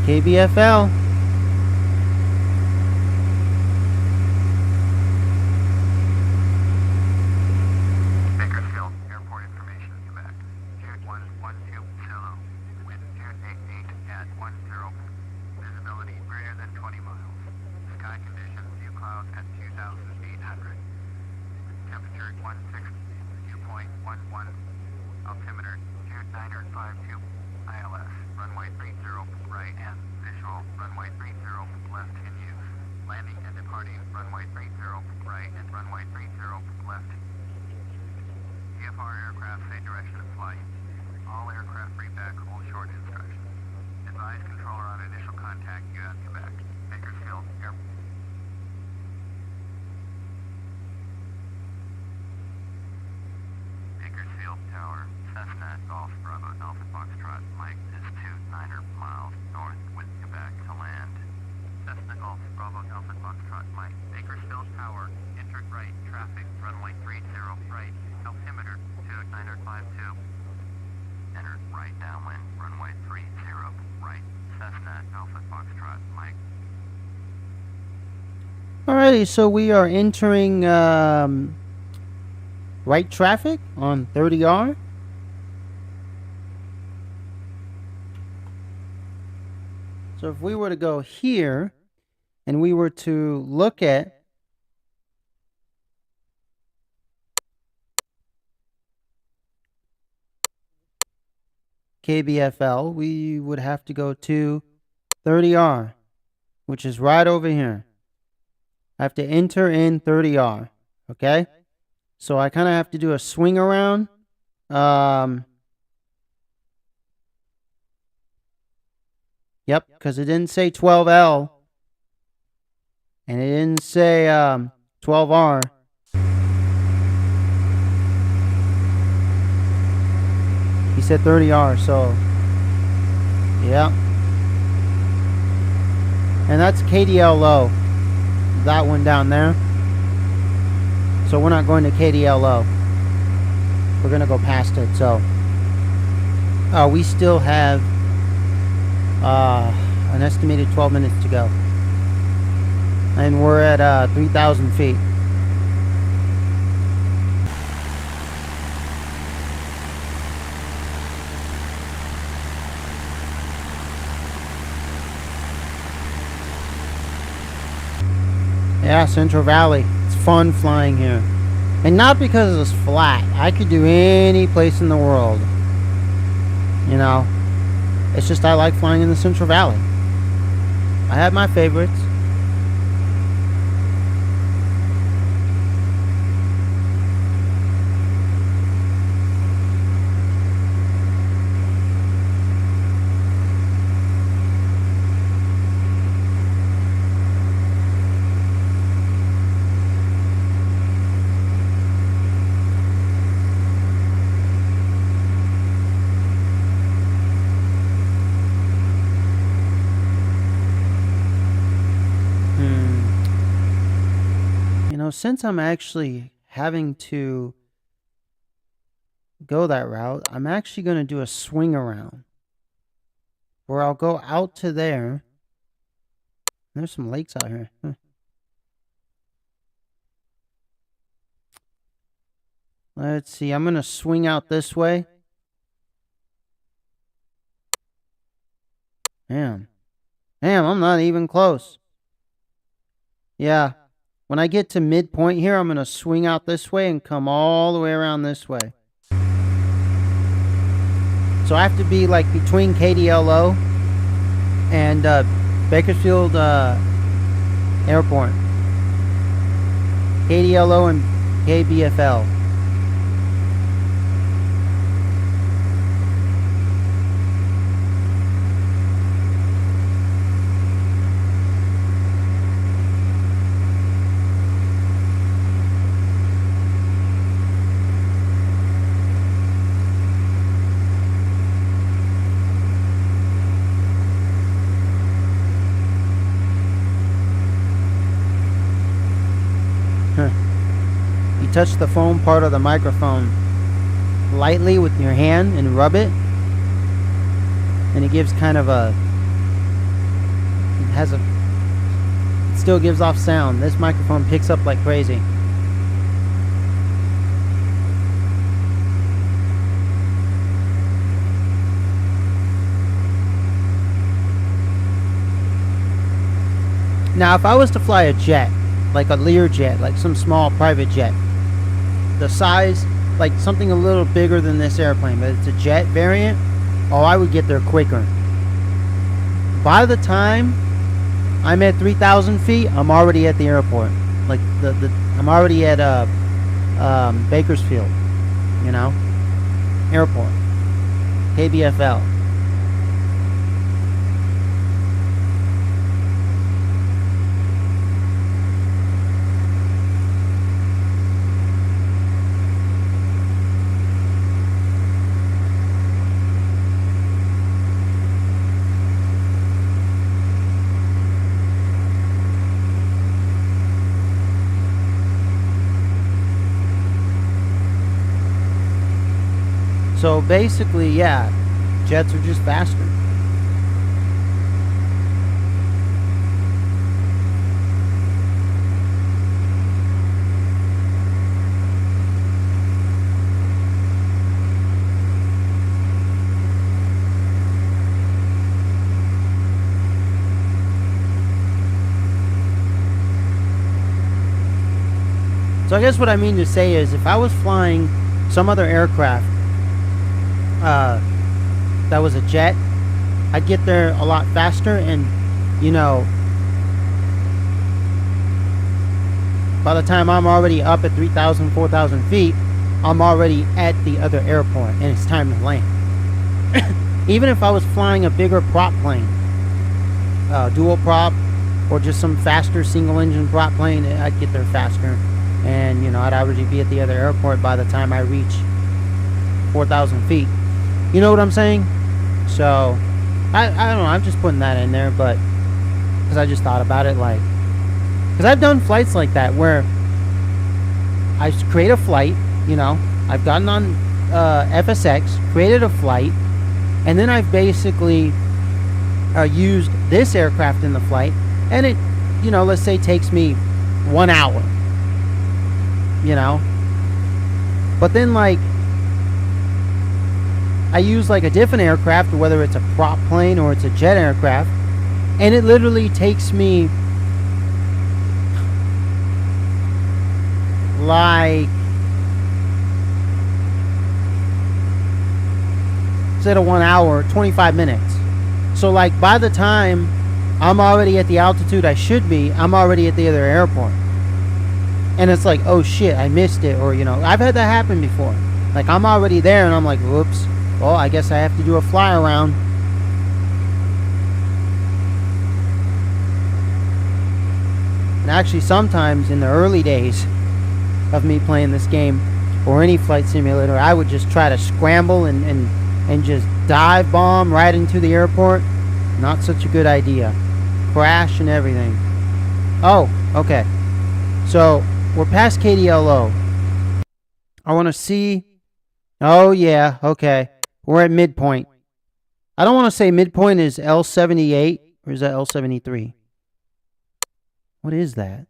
KBFL.
Bakersfield Airport information, Quebec. Jude 112 Solo, wind 288 at 10. Visibility greater than 20 miles. Sky conditions, view clouds at 2,800. Temperature 160, dew point 11. Altimeter 2952. ILS, runway 30 right and visual, runway 30 left in use. Landing and departing, runway 30 right and runway 30 left. VFR aircraft say direction of flight. All aircraft read back hold short instructions. Advise Advise controller on initial contact, U.S. Quebec. Bakersfield, Air. Bakersfield Tower, Cessna Golf Bravo Alpha Foxtrot, Mike is 29 miles north with Quebec to land. Cessna Golf Bravo Alpha Foxtrot, Mike, Bakersfield Tower, entered right, traffic, runway 30 right, altimeter 2952. Entered right downwind, runway 30 right, Cessna Alpha Foxtrot, Mike.
Alrighty, so we are entering right traffic on 30R. So if we were to go here and we were to look at KBFL, we would have to go to 30R, which is right over here. I have to enter in 30R, okay? So I kind of have to do a swing around. Yep, because it didn't say 12L. And it didn't say 12R. He said 30R, so yeah. And that's KDL low. That one down there. So we're not going to KDL low. We're going to go past it, so we still have an estimated 12 minutes to go. And we're at 3,000 feet. Yeah, Central Valley. It's fun flying here. And not because it's flat. I could do any place in the world. You know. It's just I like flying in the Central Valley. I have my favorites. Since I'm actually having to go that route, I'm actually going to do a swing around where I'll go out to there. There's some lakes out here. Let's see. I'm going to swing out this way. Damn, I'm not even close. Yeah. When I get to midpoint here, I'm going to swing out this way and come all the way around this way. So I have to be like between KDLO and Bakersfield Airport. KDLO and KBFL. Touch the foam part of the microphone lightly with your hand and rub it, and it gives kind of it still gives off sound. This microphone picks up like crazy. Now if I was to fly a jet, like a Learjet, like some small private jet, the size, like something a little bigger than this airplane, but it's a jet variant, I would get there quicker. By the time I'm at 3,000 feet, I'm already at the airport. Like I'm already at Bakersfield, airport, KBFL. So basically, yeah, jets are just faster. So I guess what I mean to say is, if I was flying some other aircraft that was a jet, I'd get there a lot faster, and you know, by the time I'm already up at 3,000, 4,000 feet, I'm already at the other airport, and it's time to land. Even if I was flying a bigger prop plane, dual prop, or just some faster single engine prop plane, I'd get there faster. And, you know, I'd already be at the other airport by the time I reach 4,000 feet. You know what I'm saying? So, I don't know. I'm just putting that in there, but because I just thought about it, like, because I've done flights like that where I create a flight, you know, I've gotten on FSX, created a flight, and then I've basically used this aircraft in the flight, and it, you know, let's say takes me 1 hour. You know, but then like I use like a different aircraft, whether it's a prop plane or it's a jet aircraft, and it literally takes me like, instead of 1 hour, 25 minutes. So like by the time I'm already at the altitude I should be, I'm already at the other airport. And it's like, oh shit, I missed it. Or, you know, I've had that happen before. Like, I'm already there and I'm like, whoops. Well, I guess I have to do a fly around. And actually, sometimes in the early days of me playing this game, or any flight simulator, I would just try to scramble and just dive bomb right into the airport. Not such a good idea. Crash and everything. Oh, okay. So we're past KDLO. I want to see. Oh, yeah. Okay. We're at midpoint. I don't want to say midpoint is L78. Or is that L73? What is that?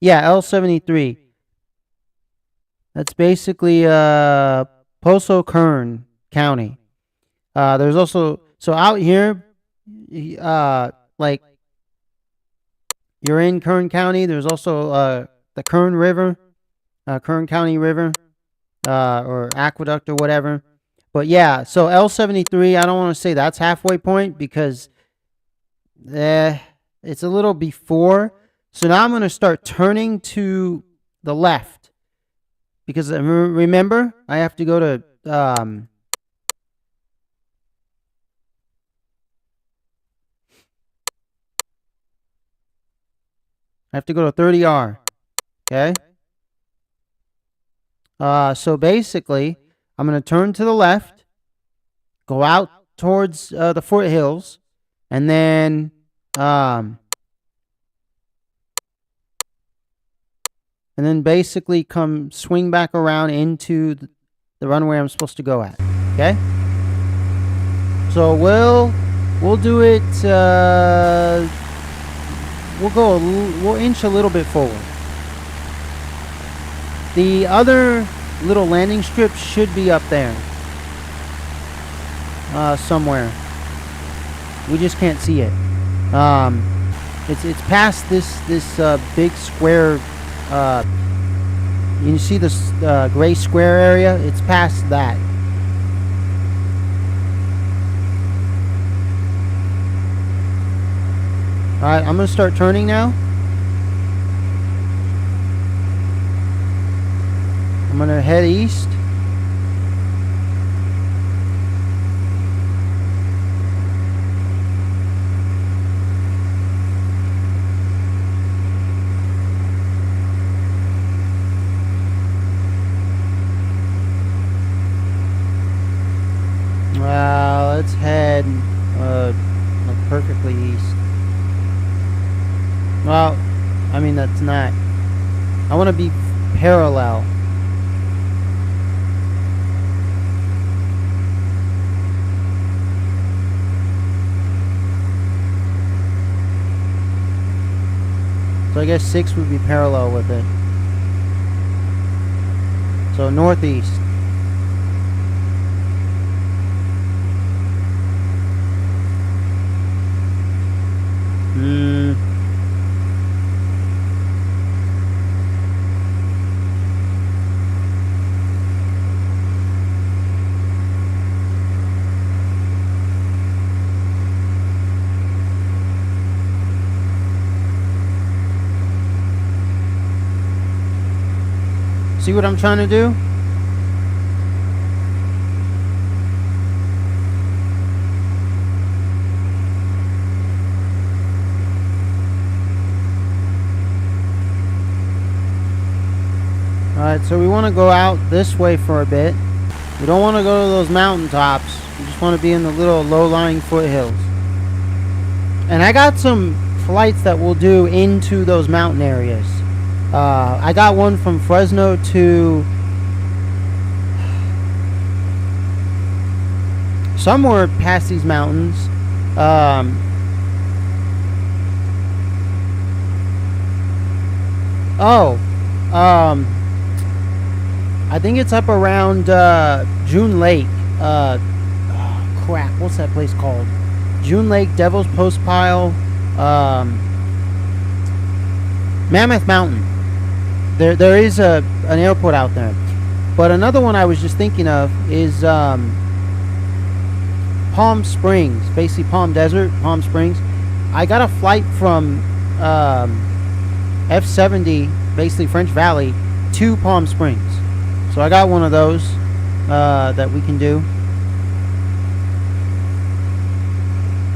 Yeah, L73. That's basically Poso Kern County. There's also, so out here, like, you're in Kern County. There's also the Kern River, Kern County River, or Aqueduct or whatever. But yeah, so L73, I don't want to say that's halfway point because it's a little before. So now I'm going to start turning to the left because remember, I have to go to I have to go to 30R. Okay. So basically, I'm going to turn to the left, go out towards the foothills, and then basically come swing back around into the runway I'm supposed to go at. Okay. So we'll do it. We'll inch a little bit forward. The other little landing strip should be up there. Somewhere. We just can't see it. It's past this big square. You see this gray square area? It's past that. Alright, I'm going to start turning now. I'm going to head east. Let's head like perfectly east. Well, I mean, that's not. I want to be parallel. So I guess 6 would be parallel with it. So northeast. See what I'm trying to do? Alright, so we want to go out this way for a bit. We don't want to go to those mountaintops. We just want to be in the little low-lying foothills. And I got some flights that will do into those mountain areas. I got one from Fresno to somewhere past these mountains. I think it's up around June Lake. Crap, what's that place called? June Lake, Devil's Postpile, Mammoth Mountain. There is an airport out there. But another one I was just thinking of is Palm Springs, basically Palm Desert, Palm Springs. I got a flight from F-70, basically French Valley, to Palm Springs. So I got one of those that we can do.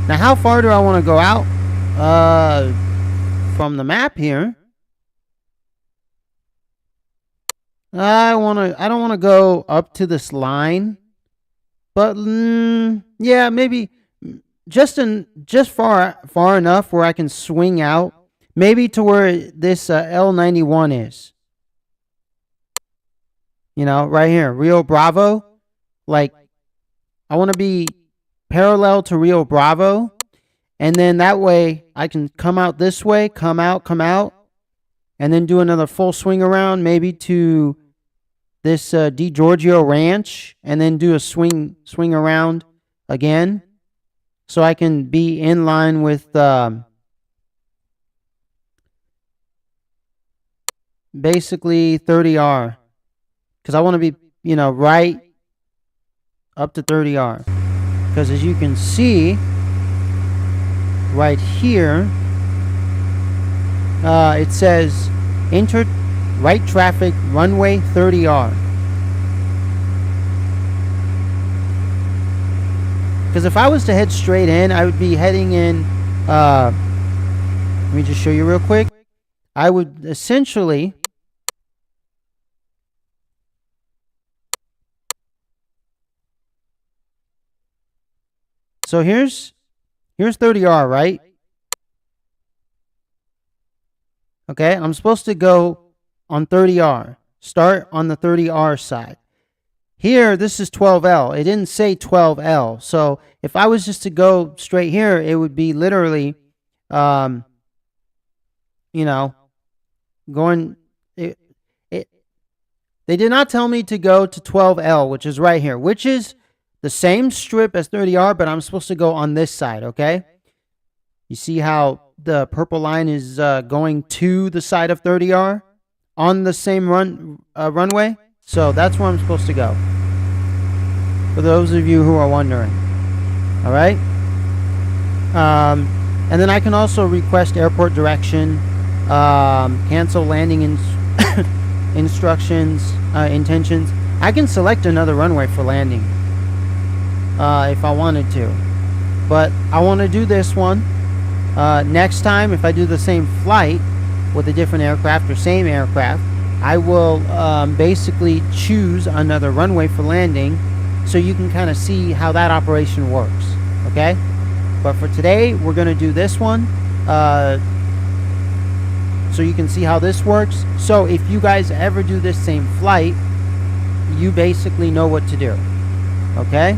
Now, how far do I want to go out from the map here? I don't want to go up to this line, but yeah, maybe just far enough where I can swing out, maybe to where this L91 is. You know, right here, Rio Bravo. Like, I want to be parallel to Rio Bravo, and then that way I can come out this way, come out, and then do another full swing around, maybe to this Di Giorgio Ranch, and then do a swing around again, so I can be in line with basically 30R, because I want to be, you know, right up to 30R, because as you can see right here, it says enter right traffic runway 30R. Because if I was to head straight in, I would be heading in, let me just show you real quick. I would essentially so here's 30R, right? Okay, I'm supposed to go on 30R. Start on the 30R side. Here, this is 12L. It didn't say 12L. So if I was just to go straight here, it would be literally, you know, going. They did not tell me to go to 12L, which is right here, which is the same strip as 30R, but I'm supposed to go on this side, okay? You see how the purple line is going to the side of 30R on the same runway? So that's where I'm supposed to go, for those of you who are wondering. All right? And then I can also request airport direction, cancel landing instructions, intentions. I can select another runway for landing if I wanted to. But I want to do this one. Next time, if I do the same flight with a different aircraft or same aircraft, I will basically choose another runway for landing, so you can kind of see how that operation works, okay? But for today, we're going to do this one, so you can see how this works. So if you guys ever do this same flight, you basically know what to do, okay?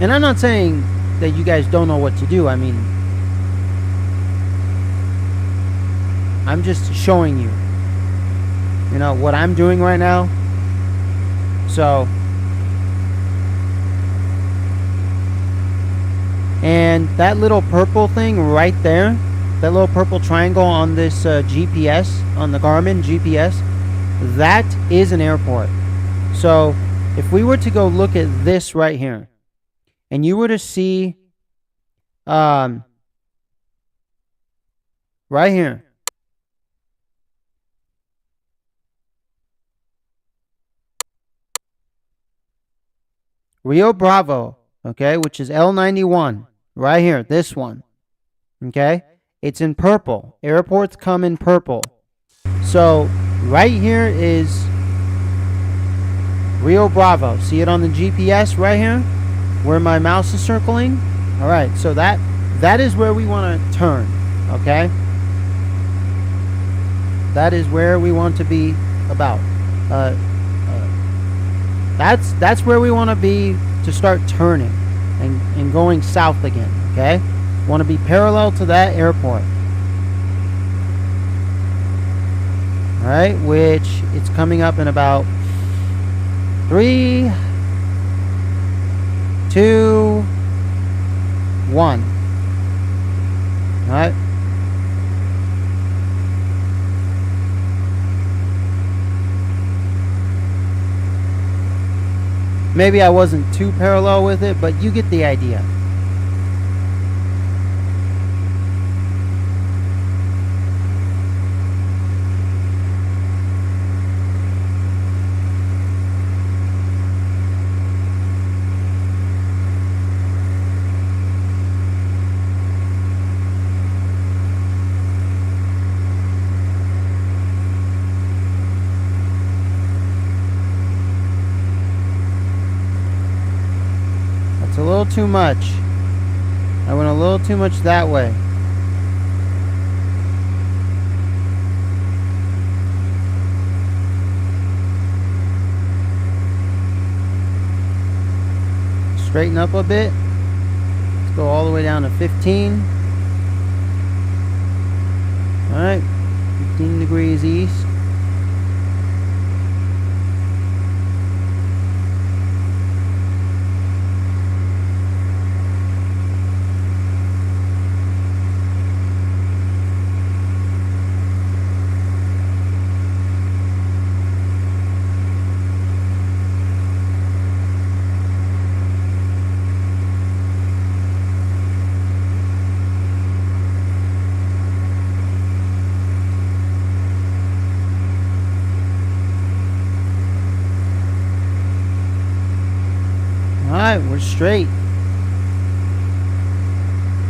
And I'm not saying that you guys don't know what to do. I mean, I'm just showing you, you know, what I'm doing right now. So, and that little purple thing right there, that little purple triangle on this GPS, on the Garmin GPS, that is an airport. So if we were to go look at this right here, and you were to see right here, Rio Bravo, okay, which is L91, right here, this one, okay, it's in purple. Airports come in purple. So right here is Rio Bravo. See it on the GPS right here, where my mouse is circling? All right, so that is where we want to turn, okay? That is where we want to be about. That's where we want to be to start turning and going south again, okay? Want to be parallel to that airport. All right, which it's coming up in about 3, 2, 1. All right. Maybe I wasn't too parallel with it, but you get the idea. A little too much. I went a little too much that way. Straighten up a bit. Let's go all the way down to 15. Alright, 15 degrees east. Alright, we're straight.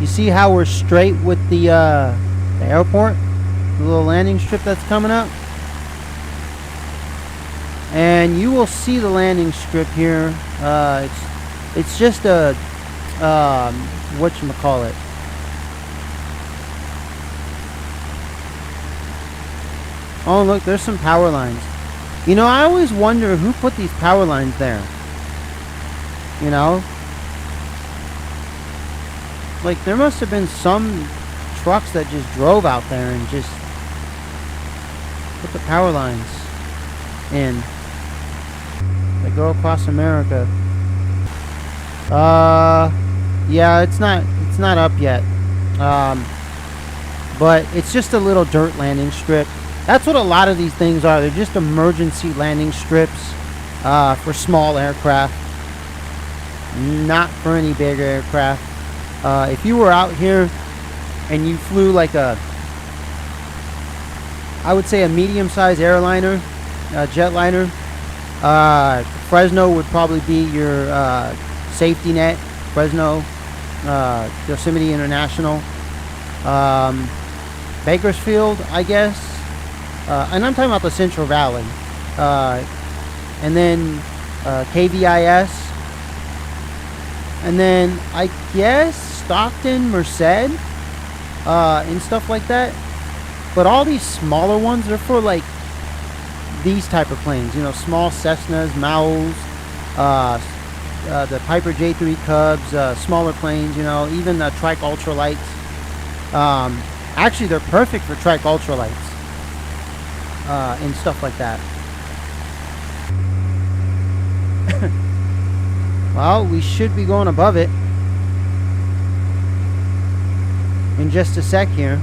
You see how we're straight with the airport? The little landing strip that's coming up? And you will see the landing strip here. It's just a whatchamacallit. Oh look, there's some power lines. You know, I always wonder who put these power lines there. You know, like there must have been some trucks that just drove out there and just put the power lines in. They go across America. Yeah, it's not up yet. But it's just a little dirt landing strip. That's what a lot of these things are. They're just emergency landing strips for small aircraft. Not for any big aircraft. If you were out here and you flew like I would say a medium-sized airliner, jetliner, Fresno would probably be your safety net. Fresno, Yosemite International, Bakersfield, I guess, and I'm talking about the Central Valley, and then KVIS. And then I guess Stockton, Merced, and stuff like that. But all these smaller ones, they're for like these type of planes. You know, small Cessnas, Meadows, the Piper J3 Cubs, smaller planes, you know, even the Trike Ultralights. Actually, they're perfect for Trike Ultralights and stuff like that. Well, we should be going above it in just a sec here.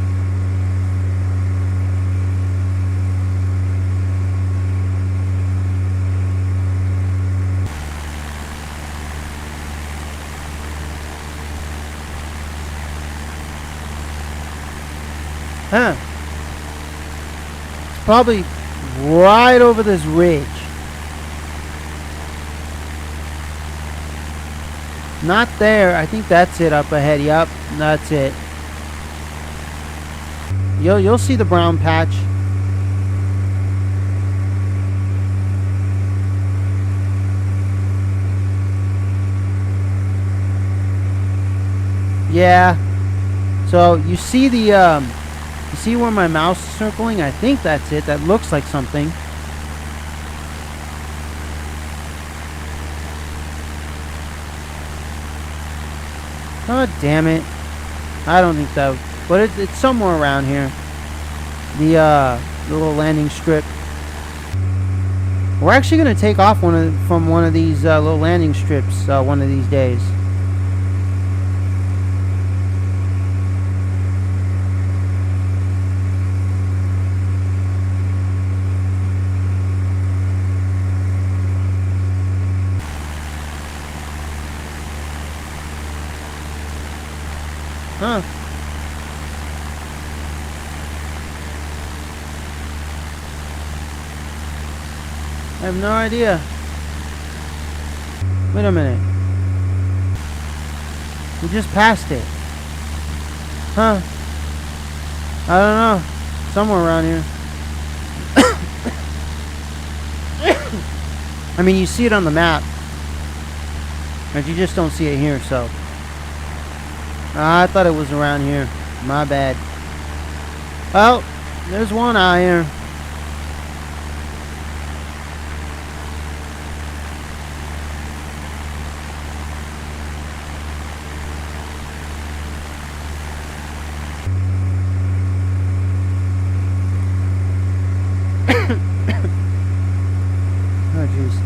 Huh. It's probably right over this ridge. Not there. I think that's it up ahead. Yep, that's it. You'll see the brown patch. Yeah. So you see the you see where my mouse is circling? I think that's it. That looks like something. God damn it. I don't think that... But it's somewhere around here. The little landing strip. We're actually going to take off from one of these little landing strips one of these days. Huh. I have no idea. Wait a minute. We just passed it. Huh. I don't know. Somewhere around here. I mean, you see it on the map. But you just don't see it here, so... I thought it was around here. My bad. Well, there's one out here. Oh, jeez.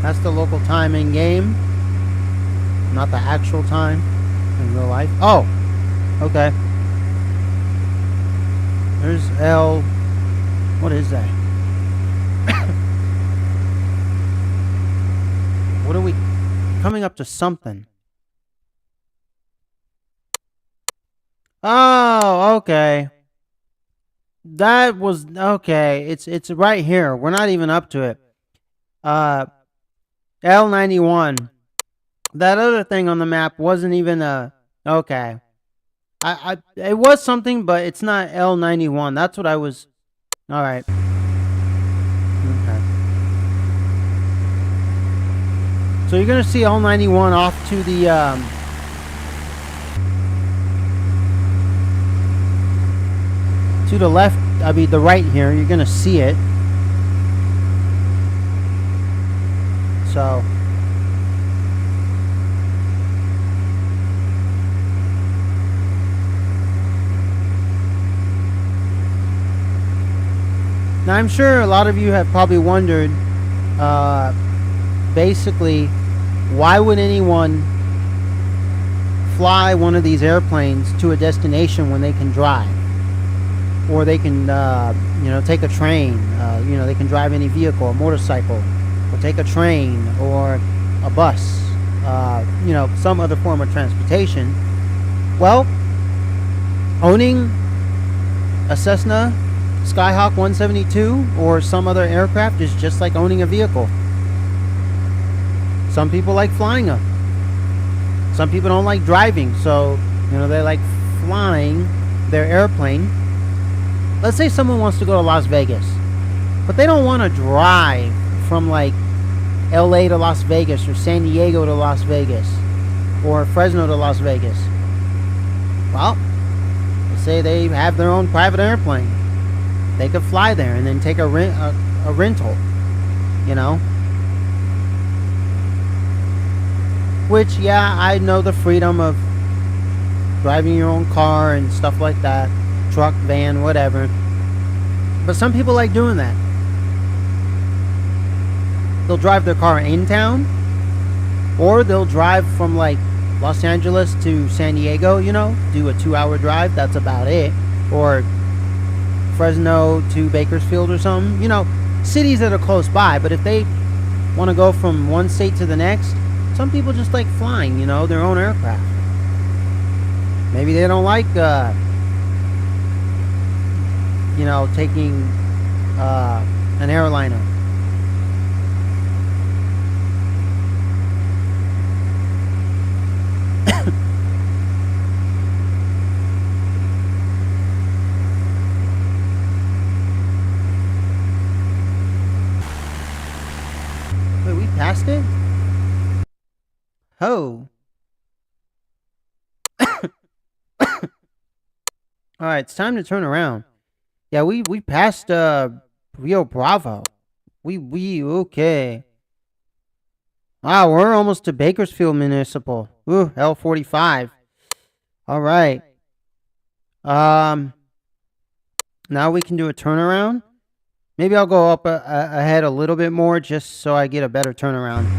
That's the local time in game, not the actual time in real life. Oh, okay. There's L. What is that? What are we coming up to? Something. Oh, okay. That was okay. It's right here. We're not even up to it. L91. That other thing on the map wasn't even okay. It was something, but it's not L91. That's what I was. All right. Okay. So you're gonna see L91 off to the left. I mean the right here. You're gonna see it. So now I'm sure a lot of you have probably wondered, basically, why would anyone fly one of these airplanes to a destination when they can drive? or they can, take a train. They can drive any vehicle, a motorcycle, or take a train or a bus. Some other form of transportation. Well, owning a Cessna Skyhawk 172 or some other aircraft is just like owning a vehicle. Some people like flying them. Some people don't like driving, so they like flying their airplane. Let's say someone wants to go to Las Vegas, but they don't want to drive from like LA to Las Vegas or San Diego to Las Vegas or Fresno to Las Vegas. Well, let's say they have their own private airplane. They could fly there and then take a rental, Which, yeah, I know the freedom of driving your own car and stuff like that. Truck, van, whatever. But some people like doing that. They'll drive their car in town, or they'll drive from like Los Angeles to San Diego, do a 2-hour drive. That's about it. Or Fresno to Bakersfield or something. Cities that are close by. But if they want to go from one state to the next, some people just like flying, their own aircraft. Maybe they don't like, taking an airliner. Wait, we passed it? Oh. Alright, it's time to turn around. Yeah, we passed Rio Bravo. Okay. Wow, we're almost to Bakersfield Municipal. Ooh, L45. Alright. Now we can do a turnaround. Maybe I'll go up ahead a little bit more just so I get a better turnaround.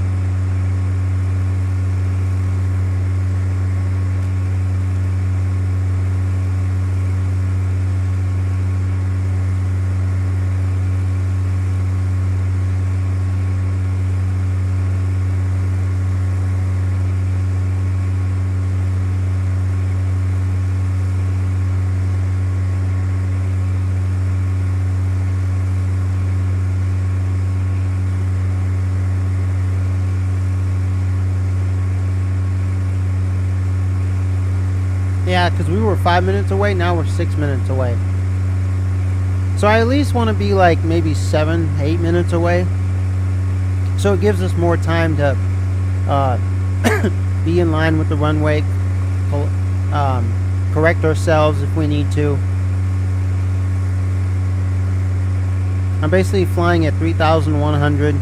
Yeah, because we were 5 minutes away, now we're 6 minutes away. So I at least want to be like maybe 7-8 minutes away. So it gives us more time to be in line with the runway, correct ourselves if we need to. I'm basically flying at 3,100.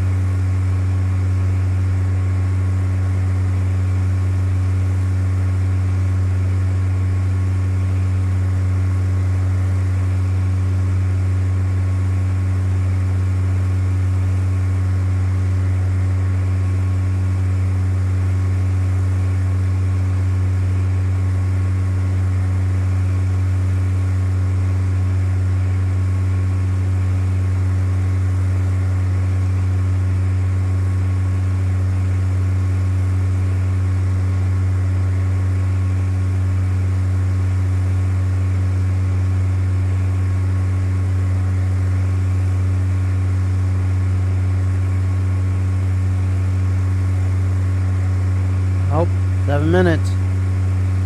Oh, 7 minutes.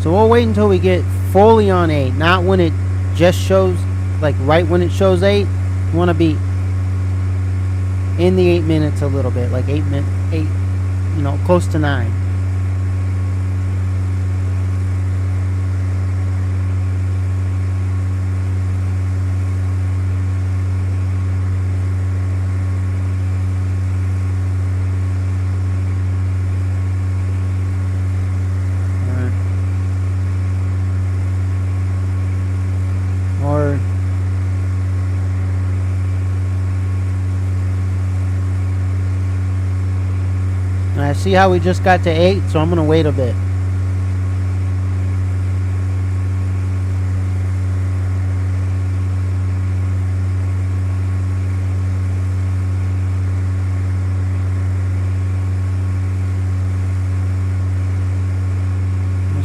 So we'll wait until we get fully on 8, not when it just shows, like right when it shows 8. You want to be in the 8 minutes a little bit, like 8, close to 9. I see how we just got to 8, so I'm going to wait a bit.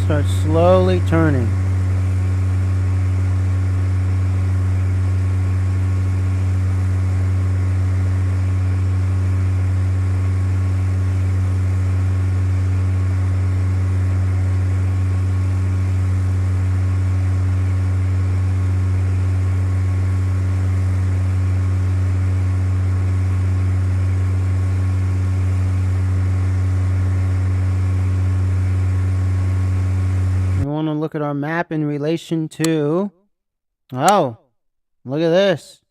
start slowly turning. Look at our map in relation to, oh, look at this.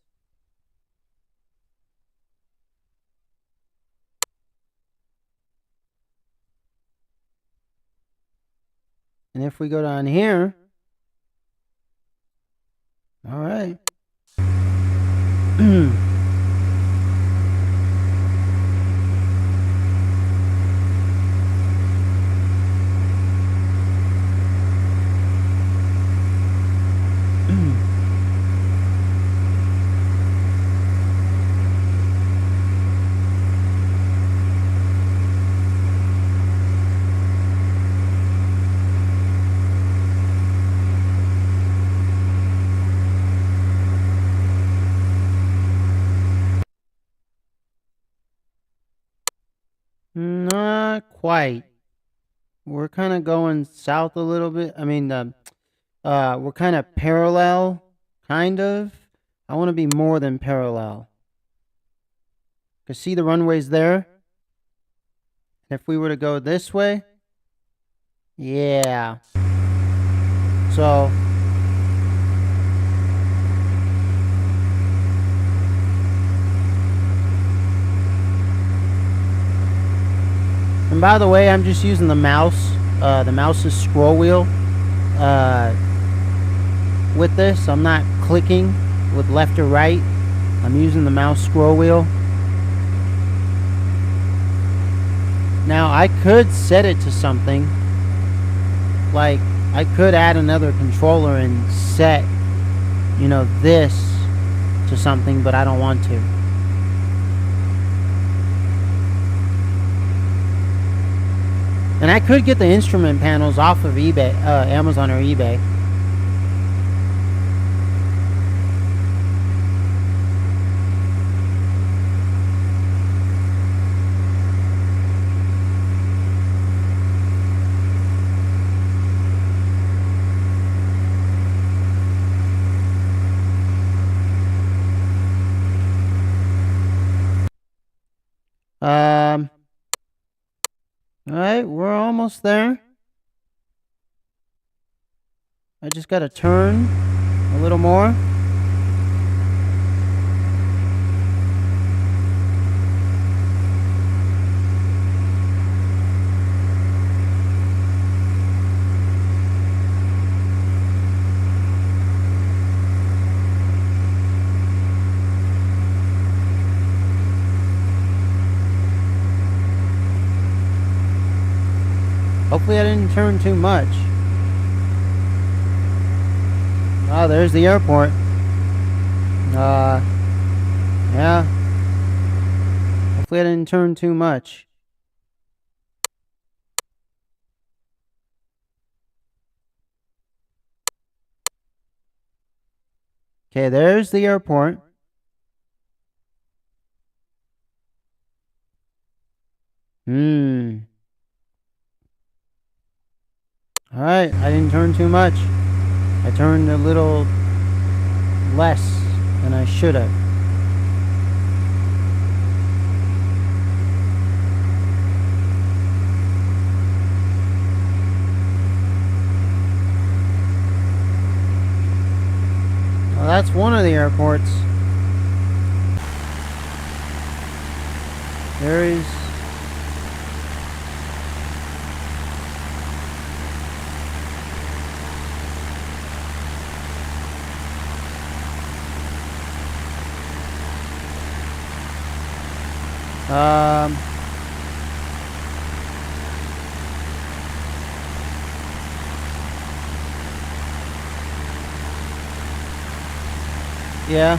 And if we go down here, all right. Not quite. We're kind of going south a little bit. I mean, we're kind of parallel, kind of. I want to be more than parallel. Because see the runways there? If we were to go this way, yeah. So, and by the way, I'm just using the mouse. The mouse's scroll wheel. With this, I'm not clicking with left or right. I'm using the mouse scroll wheel. Now, I could set it to something. Like, I could add another controller and set, you know, this to something, but I don't want to. And I could get the instrument panels off of eBay, Amazon or eBay. Alright, we're almost there. I just gotta turn a little more. Hopefully I didn't turn too much. Oh, there's the airport. Yeah. Hopefully I didn't turn too much. Okay, there's the airport. Alright, I didn't turn too much. I turned a little less than I should have. Well, that's one of the airports. There is... yeah.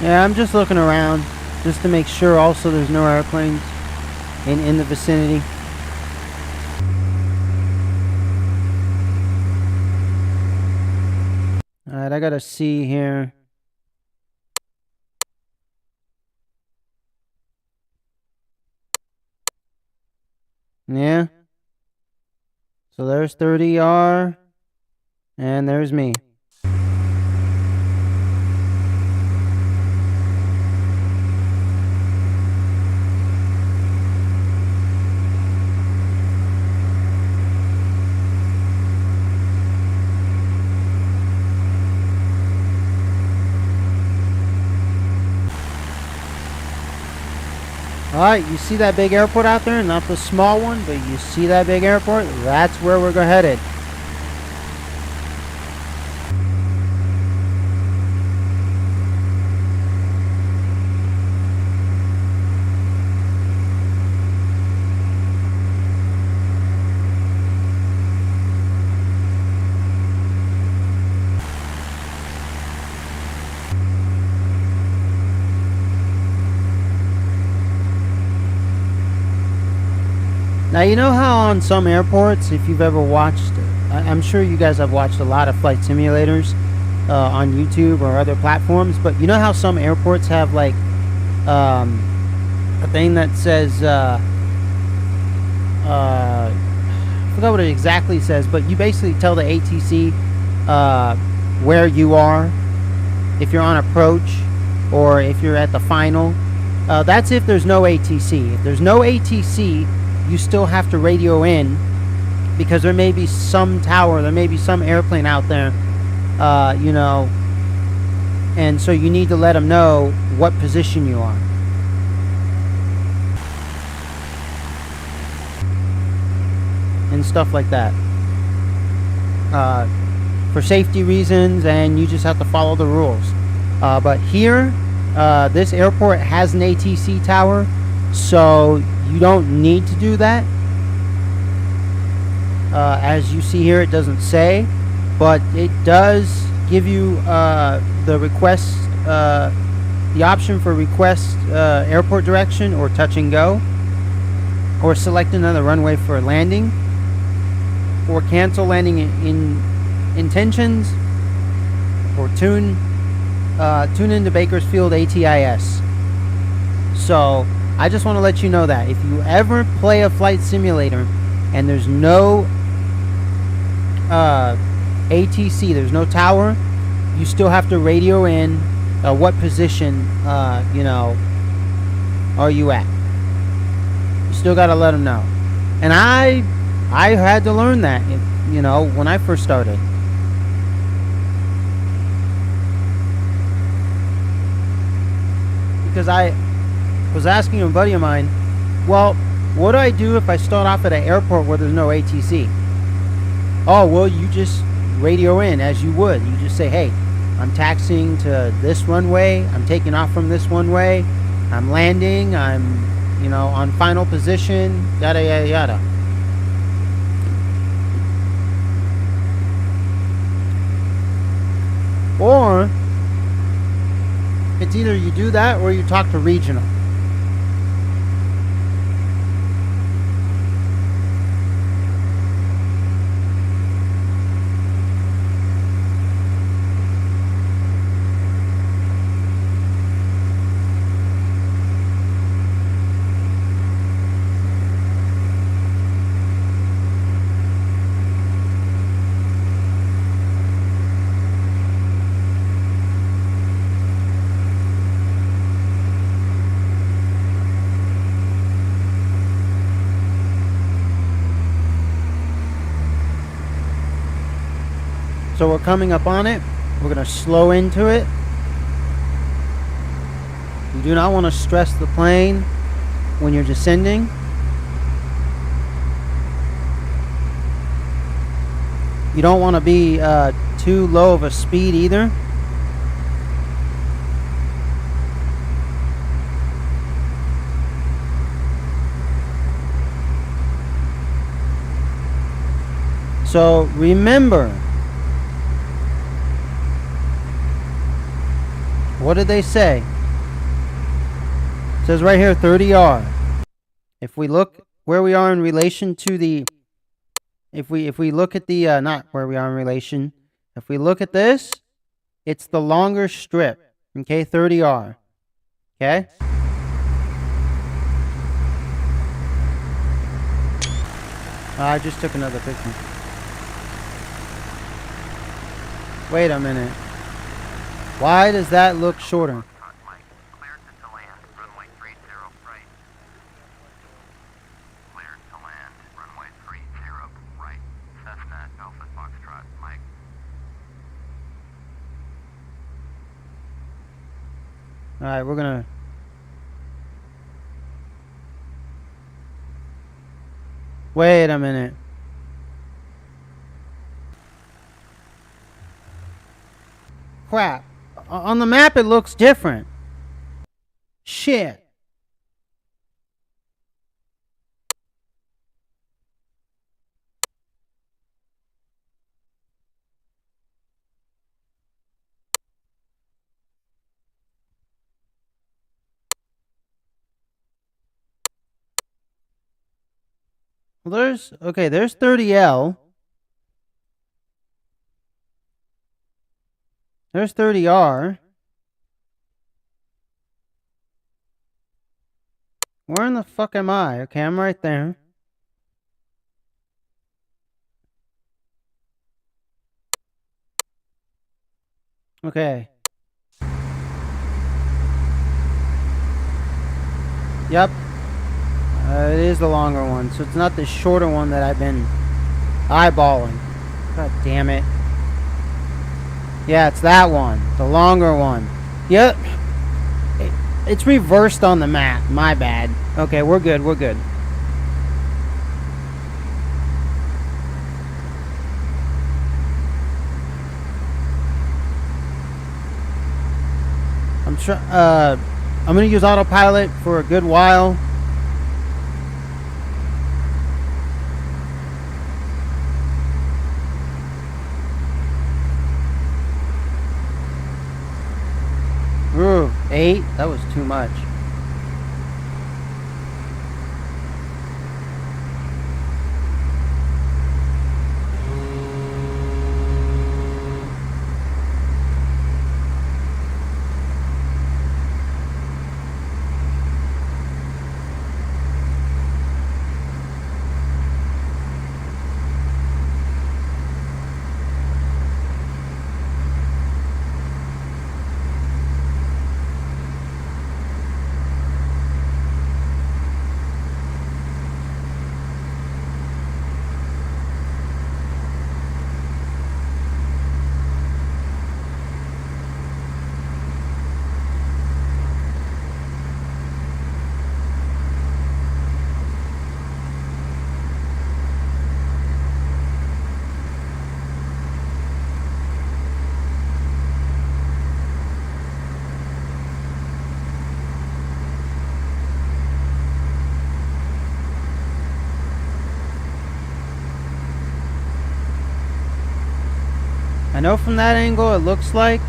Yeah, I'm just looking around just to make sure also there's no airplanes in the vicinity. Alright, I gotta see here. Yeah. So there's 30R. And there's me. Alright, you see that big airport out there? Not the small one, but you see that big airport? That's where we're headed. Now, you know how on some airports, if you've ever watched, I'm sure you guys have watched a lot of flight simulators on YouTube or other platforms, but you know how some airports have like a thing that says, I forgot what it exactly says, but you basically tell the ATC where you are, if you're on approach or if you're at the final. That's if there's no ATC. If there's no ATC, you still have to radio in because there may be some tower, there may be some airplane out there, you know, and so you need to let them know what position you are. And stuff like that. For safety reasons, and you just have to follow the rules. But here, this airport has an ATC tower, so you don't need to do that. As you see here, it doesn't say, but it does give you the request, the option for request airport direction or touch and go, or select another runway for landing, or cancel landing in intentions, or tune into Bakersfield ATIS. So I just want to let you know that if you ever play a flight simulator and there's no ATC, there's no tower, you still have to radio in what position, you know, are you at. You still got to let them know. And I had to learn that, you know, when I first started. Because I was asking a buddy of mine, well, what do I do if I start off at an airport where there's no ATC? Oh, well, you just radio in as you would. You just say, hey, I'm taxiing to this runway, I'm taking off from this runway, I'm landing, I'm, you know, on final position, yada, yada, yada. Or it's either you do that or you talk to regional. So we're coming up on it. We're going to slow into it. You do not want to stress the plane when you're descending. You don't want to be too low of a speed either. So remember, What did they say? It says right here 30R. If we look where we are in relation to the, if we look at the not where we are in relation, if we look at this, it's the longer strip. Okay, 30R. Okay. I just took another picture. Wait a minute. Why does that look shorter?
Mike, clearance to land, runway 30 right. Clearance to land, runway 30 right. Cessna Alpha Foxtrot, Mike.
Alright, we're gonna... Wait a minute. Crap. On the map it looks different. Shit. Well, there's 30L. There's 30R. Where in the fuck am I? Okay, I'm right there. Okay. Yep. It is the longer one, so it's not the shorter one that I've been eyeballing. God damn it. Yeah, it's that one. The longer one. Yep. It's reversed on the map. My bad. Okay, we're good. We're good. I'm gonna use autopilot for a good while. Ooh, 8? That was too much. I know from that angle it looks like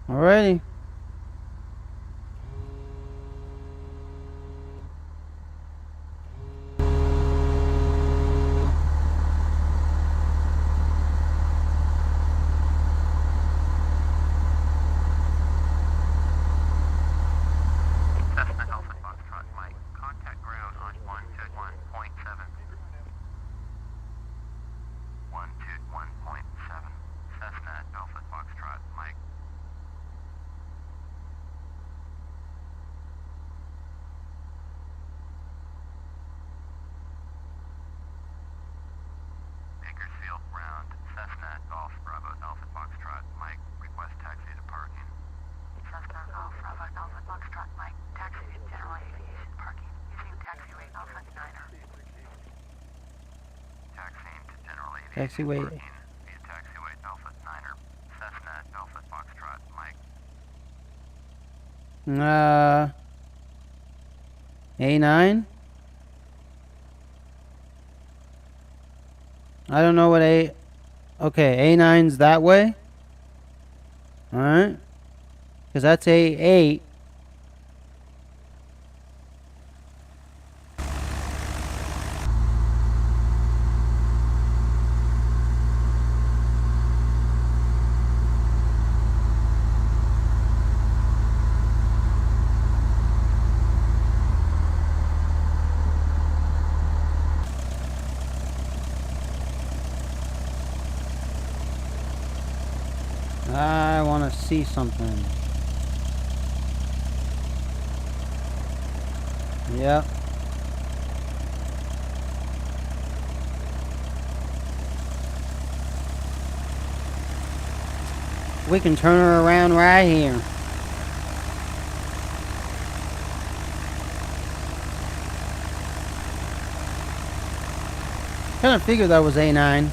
Alrighty.
Cessna Alpha Foxtrot, Mike. Contact ground on 121.7. 121.7. Cessna Alpha Foxtrot, Mike. Bakersfield ground. Cessna Golf Bravo Alpha Foxtrot, Mike. Request taxi to parking. Cessna Golf Bravo Alpha Foxtrot, Mike. Taxi to general aviation parking using taxiway Alpha Niner. Taxiing to general aviation
Taxiway.
parking via taxiway Alpha Niner. Cessna Alpha Foxtrot, Mike.
A9? I don't know what A... Okay, A9's that way? Alright. Because that's A8. I want to see something. Yep. We can turn her around right here. Kind of figured that was A9.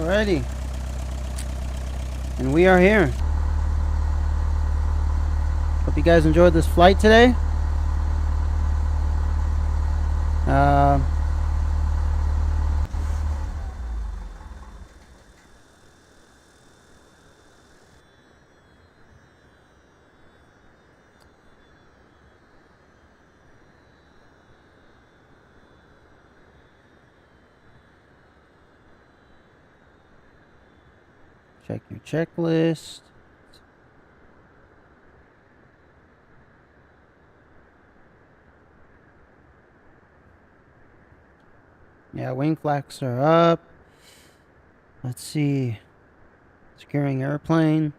Alrighty. And we are here. Hope you guys enjoyed this flight today. Check your checklist. Yeah, wing flaps are up. Let's see. Securing airplane.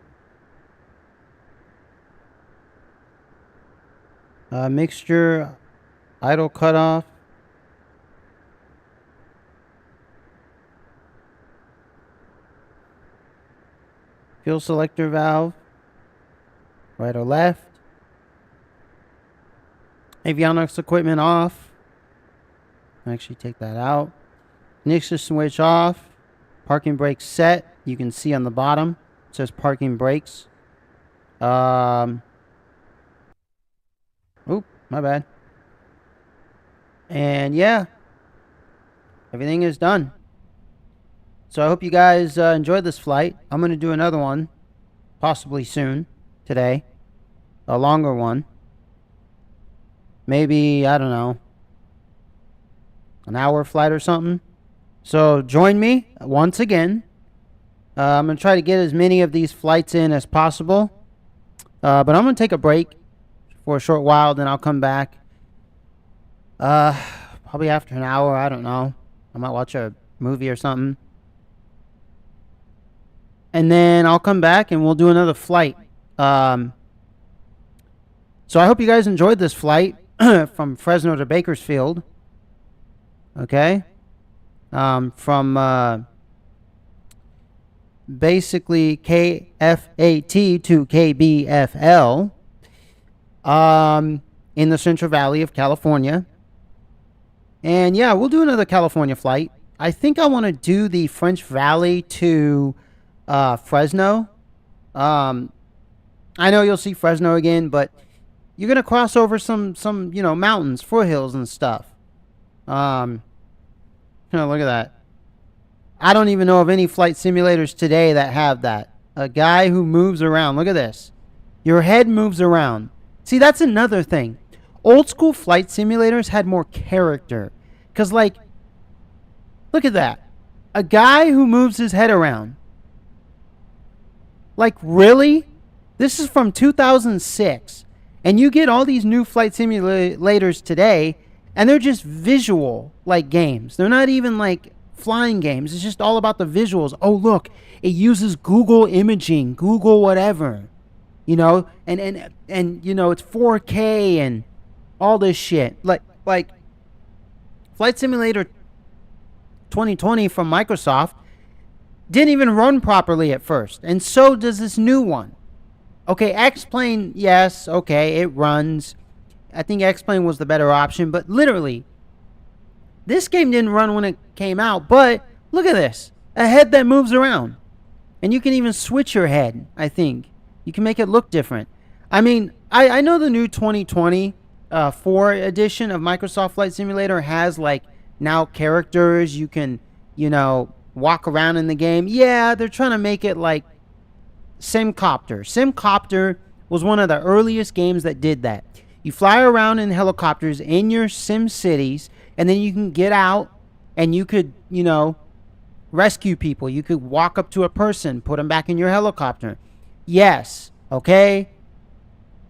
Mixture idle cutoff. Fuel selector valve. Right or left. Avionics equipment off. Actually take that out. Ignition switch off. Parking brake set. You can see on the bottom. It says parking brakes. Oop, my bad. And yeah. Everything is done. So I hope you guys enjoyed this flight. I'm going to do another one. Possibly soon. Today. A longer one. Maybe, I don't know, an hour flight or something. So join me once again. I'm going to try to get as many of these flights in as possible. But I'm going to take a break for a short while, then I'll come back. Probably after an hour, I don't know. I might watch a movie or something. And then I'll come back and we'll do another flight. So I hope you guys enjoyed this flight from Fresno to Bakersfield. Okay. From basically KFAT to KBFL in the Central Valley of California. And yeah, we'll do another California flight. I think I want to do the French Valley to Fresno. I know you'll see Fresno again, but you're going to cross over some, you know, mountains, foothills and stuff. You know, look at that. I don't even know of any flight simulators today that have that. A guy who moves around. Look at this. Your head moves around. See, that's another thing. Old school flight simulators had more character. Because, like, look at that. A guy who moves his head around. Like, really? This is from 2006. And you get all these new flight simulators today, and they're just visual, like, games. They're not even, like, flying games. It's just all about the visuals. Oh, look, it uses Google imaging, Google whatever, you know, and you know, it's 4K and all this shit. Like Flight Simulator 2020 from Microsoft didn't even run properly at first, and so does this new one. Okay, X-Plane, yes, okay, it runs. I think X-Plane was the better option, but literally, this game didn't run when it came out, but look at this. A head that moves around. And you can even switch your head, I think. You can make it look different. I mean, I know the new 2020 4 edition of Microsoft Flight Simulator has, like, now characters. You can, you know, walk around in the game. Yeah, they're trying to make it like Simcopter. Simcopter was one of the earliest games that did that. You fly around in helicopters in your sim cities, and then you can get out and you could, you know, rescue people. You could walk up to a person, put them back in your helicopter. Yes, okay?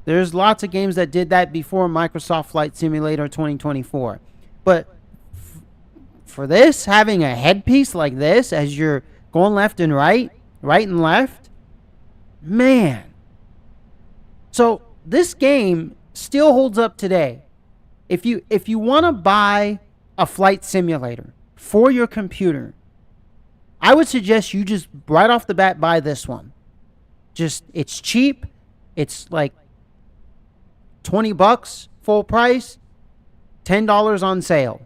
There's lots of games that did that before Microsoft Flight Simulator 2024. But for this, having a headpiece like this as you're going left and right and left, man. So this game still holds up today. If you want to buy a flight simulator for your computer, I would suggest you just right off the bat buy this one. Just, it's cheap. It's like $20 full price, $10 on sale.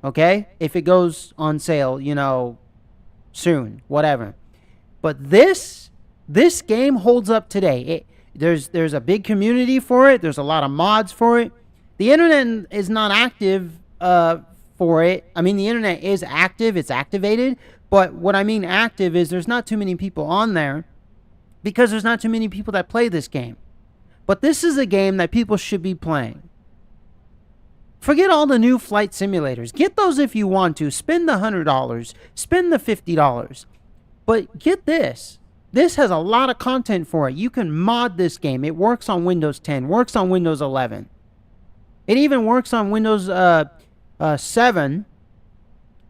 Okay? If it goes on sale, you know, soon, whatever. But this game holds up today. There's a big community for it. There's a lot of mods for it. The internet is not active for it. I mean, the internet is active. It's activated. But what I mean active is there's not too many people on there because there's not too many people that play this game. But this is a game that people should be playing. Forget all the new flight simulators. Get those if you want to. Spend the $100. Spend the $50. But get this. This has a lot of content for it. You can mod this game. It works on Windows 10. Works on Windows 11. It even works on Windows 7.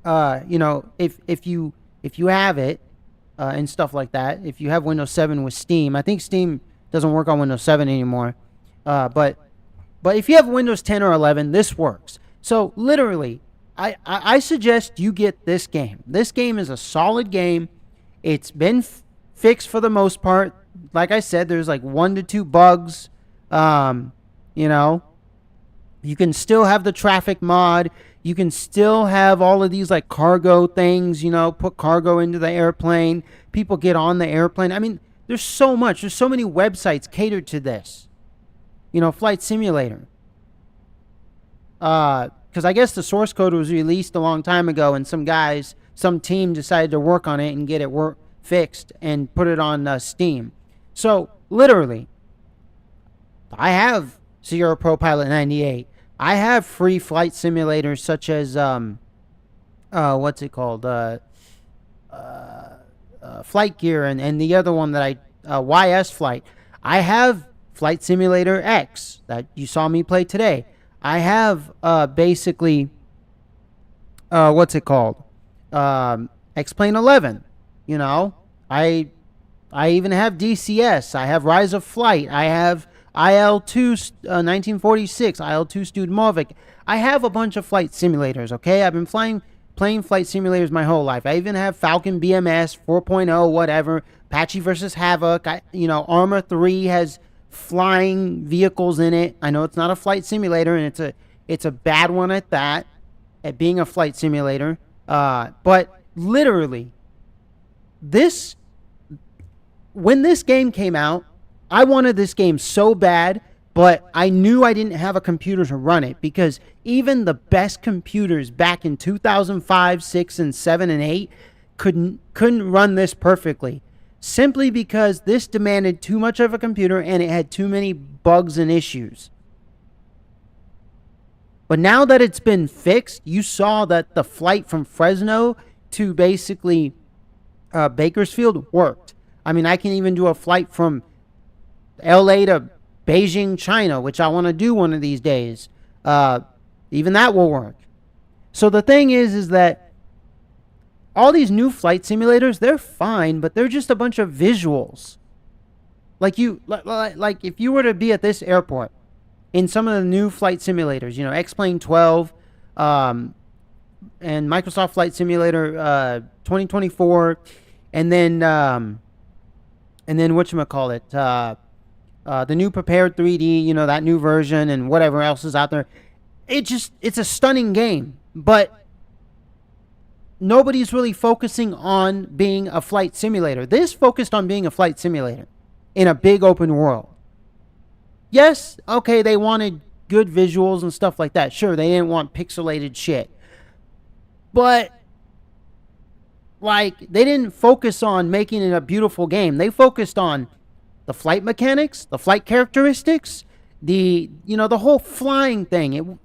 If you have it and stuff like that. If you have Windows 7 with Steam. I think Steam doesn't work on Windows 7 anymore. But if you have Windows 10 or 11, this works. So literally, I suggest you get this game. This game is a solid game. It's been fixed for the most part. Like I said, there's like 1 to 2 bugs. You can still have the traffic mod. You can still have all of these like cargo things, put cargo into the airplane. People get on the airplane. I mean, there's so much. There's so many websites catered to this. Flight simulator. Because I guess the source code was released a long time ago, and some team decided to work on it and get it fixed and put it on Steam. So, literally, I have Sierra Pro Pilot 98. I have free flight simulators such as, what's it called? Flight Gear and the other one that YS Flight. I have Flight Simulator X that you saw me play today. I have basically, what's it called? X-Plane 11. I even have DCS. I have Rise of Flight. I have IL-2 1946, IL-2 Studmovic. I have a bunch of flight simulators, okay? I've been playing flight simulators my whole life. I even have Falcon BMS 4.0, whatever. Apache versus Havoc. Armor 3 has flying vehicles in it. I know it's not a flight simulator, and it's a bad one at that, at being a flight simulator. But literally, when this game came out, I wanted this game so bad, but I knew I didn't have a computer to run it, because even the best computers back in 2005, 6, and 7, and 8 couldn't run this perfectly, simply because this demanded too much of a computer and it had too many bugs and issues. But now that it's been fixed, you saw that the flight from Fresno to basically Bakersfield worked. I mean, I can even do a flight from LA to Beijing, China, which I want to do one of these days. Even that will work. So the thing is that all these new flight simulators, they're fine, but they're just a bunch of visuals. Like if you were to be at this airport in some of the new flight simulators, X-Plane 12, and Microsoft Flight Simulator 2024, and then whatchamacallit, the new Prepared 3D, that new version and whatever else is out there. It's a stunning game, but nobody's really focusing on being a flight simulator. This focused on being a flight simulator in a big open world. Yes, okay, they wanted good visuals and stuff like that. Sure, they didn't want pixelated shit. But they didn't focus on making it a beautiful game. They focused on the flight mechanics, the flight characteristics, the whole flying thing.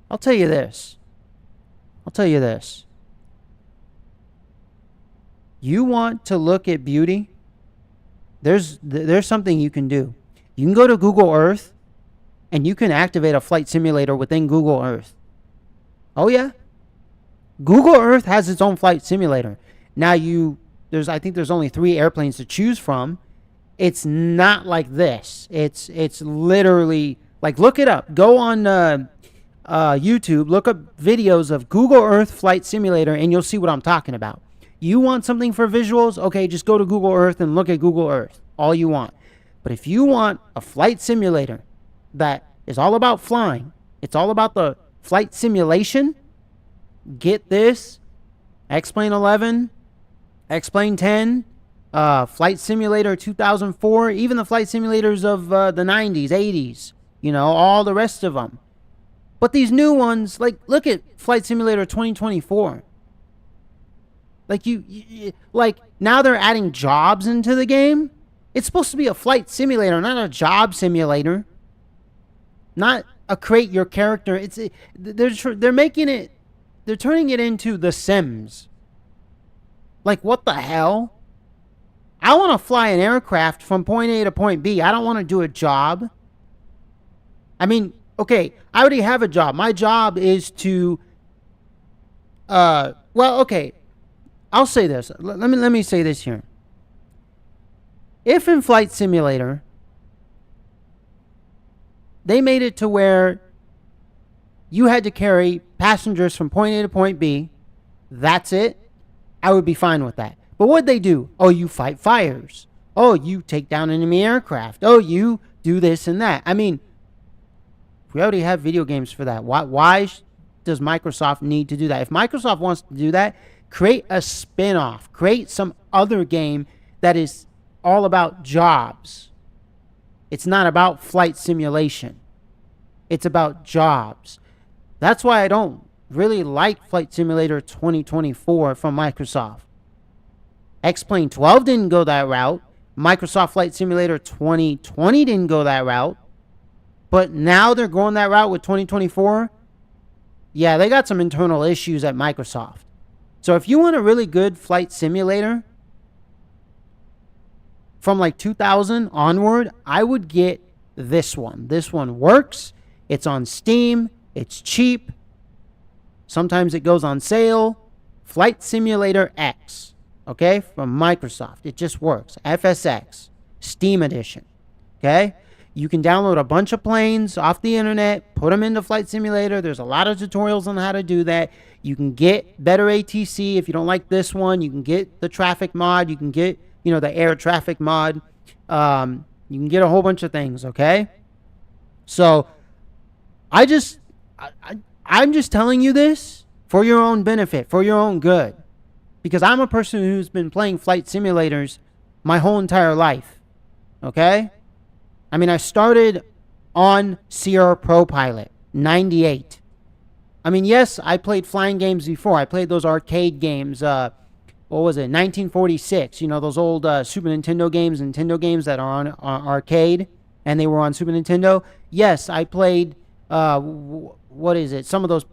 I'll tell you this. You want to look at beauty? There's something you can do. You can go to Google Earth and you can activate a flight simulator within Google Earth. Oh yeah. Google Earth has its own flight simulator. Now I think there's only 3 airplanes to choose from. It's not like this. It's literally look it up. Go on YouTube, look up videos of Google Earth Flight Simulator, and you'll see what I'm talking about. You want something for visuals? Okay, just go to Google Earth and look at Google Earth. All you want. But if you want a flight simulator that is all about flying, it's all about the flight simulation, get this, X-Plane 11, X-Plane 10, Flight Simulator 2004, even the flight simulators of the 90s, 80s, all the rest of them. But these new ones, like, look at Flight Simulator 2024. Like, like, now they're adding jobs into the game. It's supposed to be a flight simulator, not a job simulator. Not a create your character. They're making it, they're turning it into The Sims. Like, what the hell? I want to fly an aircraft from point A to point B. I don't want to do a job. I mean, okay, I already have a job. My job is to, okay, I'll say this. Let me say this here. If in Flight Simulator, they made it to where you had to carry passengers from point A to point B, that's it, I would be fine with that. But what'd they do? Oh, you fight fires. Oh, you take down enemy aircraft. Oh, you do this and that. I mean, we already have video games for that. Why does Microsoft need to do that? If Microsoft wants to do that, create a spin-off. Create some other game that is all about jobs. It's not about flight simulation. It's about jobs. That's why I don't really like Flight Simulator 2024 from Microsoft. X-Plane 12 didn't go that route. Microsoft Flight Simulator 2020 didn't go that route. But now they're going that route with 2024. Yeah, they got some internal issues at Microsoft. So if you want a really good flight simulator from like 2000 onward, I would get this one. This one works. It's on Steam. It's cheap. Sometimes it goes on sale. Flight Simulator X. Okay? From Microsoft. It just works. FSX. Steam Edition. Okay? You can download a bunch of planes off the internet, put them into Flight Simulator. There's a lot of tutorials on how to do that. You can get better ATC. If you don't like this one, you can get the traffic mod. You can get, the air traffic mod. You can get a whole bunch of things, okay? So, I'm just telling you this for your own benefit, for your own good. Because I'm a person who's been playing flight simulators my whole entire life, okay? I mean, I started on Sierra Pro Pilot, 98. I mean, yes, I played flying games before. I played those arcade games, what was it, 1946. Those old Super Nintendo games that are on arcade, and they were on Super Nintendo. Yes, I played, some of those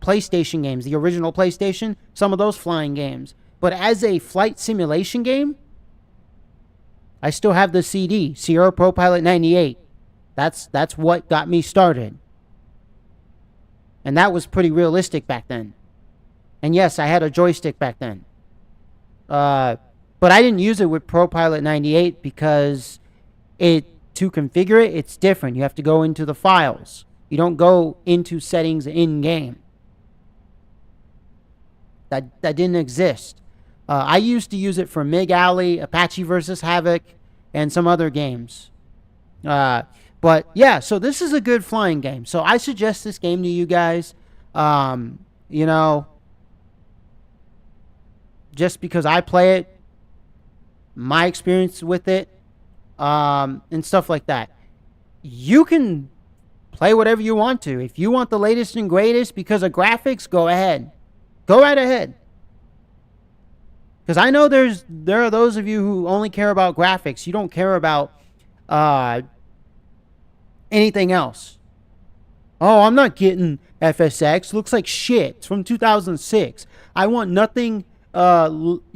PlayStation games, the original PlayStation, some of those flying games. But as a flight simulation game, I still have the CD, Sierra Pro Pilot 98. That's what got me started. And that was pretty realistic back then. And yes, I had a joystick back then. But I didn't use it with Pro Pilot 98 because to configure it, it's different. You have to go into the files. You don't go into settings in-game. That didn't exist. I used to use it for MiG Alley, Apache vs. Havoc, and some other games. But yeah, so this is a good flying game. So I suggest this game to you guys. Just because I play it, my experience with it, and stuff like that. You can play whatever you want to. If you want the latest and greatest because of graphics, go ahead. Go right ahead. Because I know there are those of you who only care about graphics. You don't care about anything else. Oh, I'm not getting FSX. Looks like shit. It's from 2006. I want nothing, before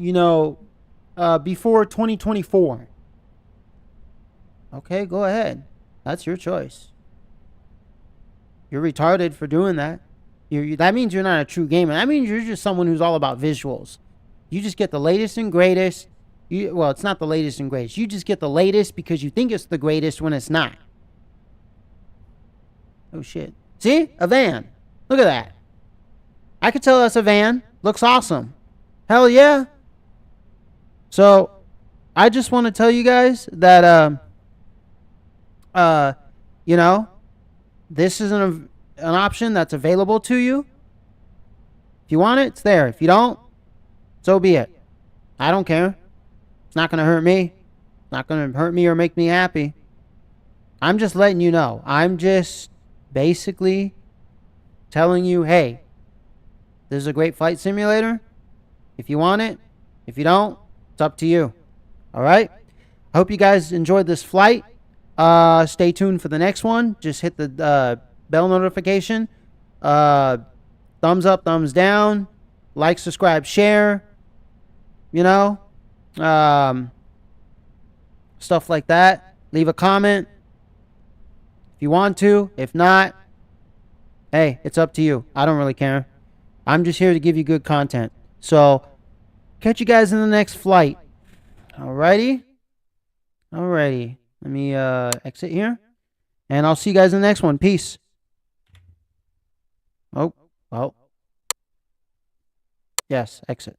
2024. Okay, go ahead. That's your choice. You're retarded for doing that. That means you're not a true gamer. That means you're just someone who's all about visuals. You just get the latest and greatest. It's not the latest and greatest. You just get the latest because you think it's the greatest when it's not. Oh, shit. See? A van. Look at that. I could tell that's a van. Looks awesome. Hell yeah. So, I just want to tell you guys that, this is an option that's available to you. If you want it, it's there. If you don't, so be it. I don't care. It's not going to hurt me. It's not going to hurt me or make me happy. I'm just letting you know. I'm just basically telling you, hey, this is a great flight simulator. If you want it, if you don't, it's up to you. All right? I hope you guys enjoyed this flight. Stay tuned for the next one. Just hit the bell notification. Thumbs up, thumbs down. Like, subscribe, share. You know? Stuff like that. Leave a comment if you want to. If not, hey, it's up to you. I don't really care. I'm just here to give you good content. So, catch you guys in the next flight. Alrighty? Alrighty. Let me exit here. And I'll see you guys in the next one. Peace. Oh. Yes, exit.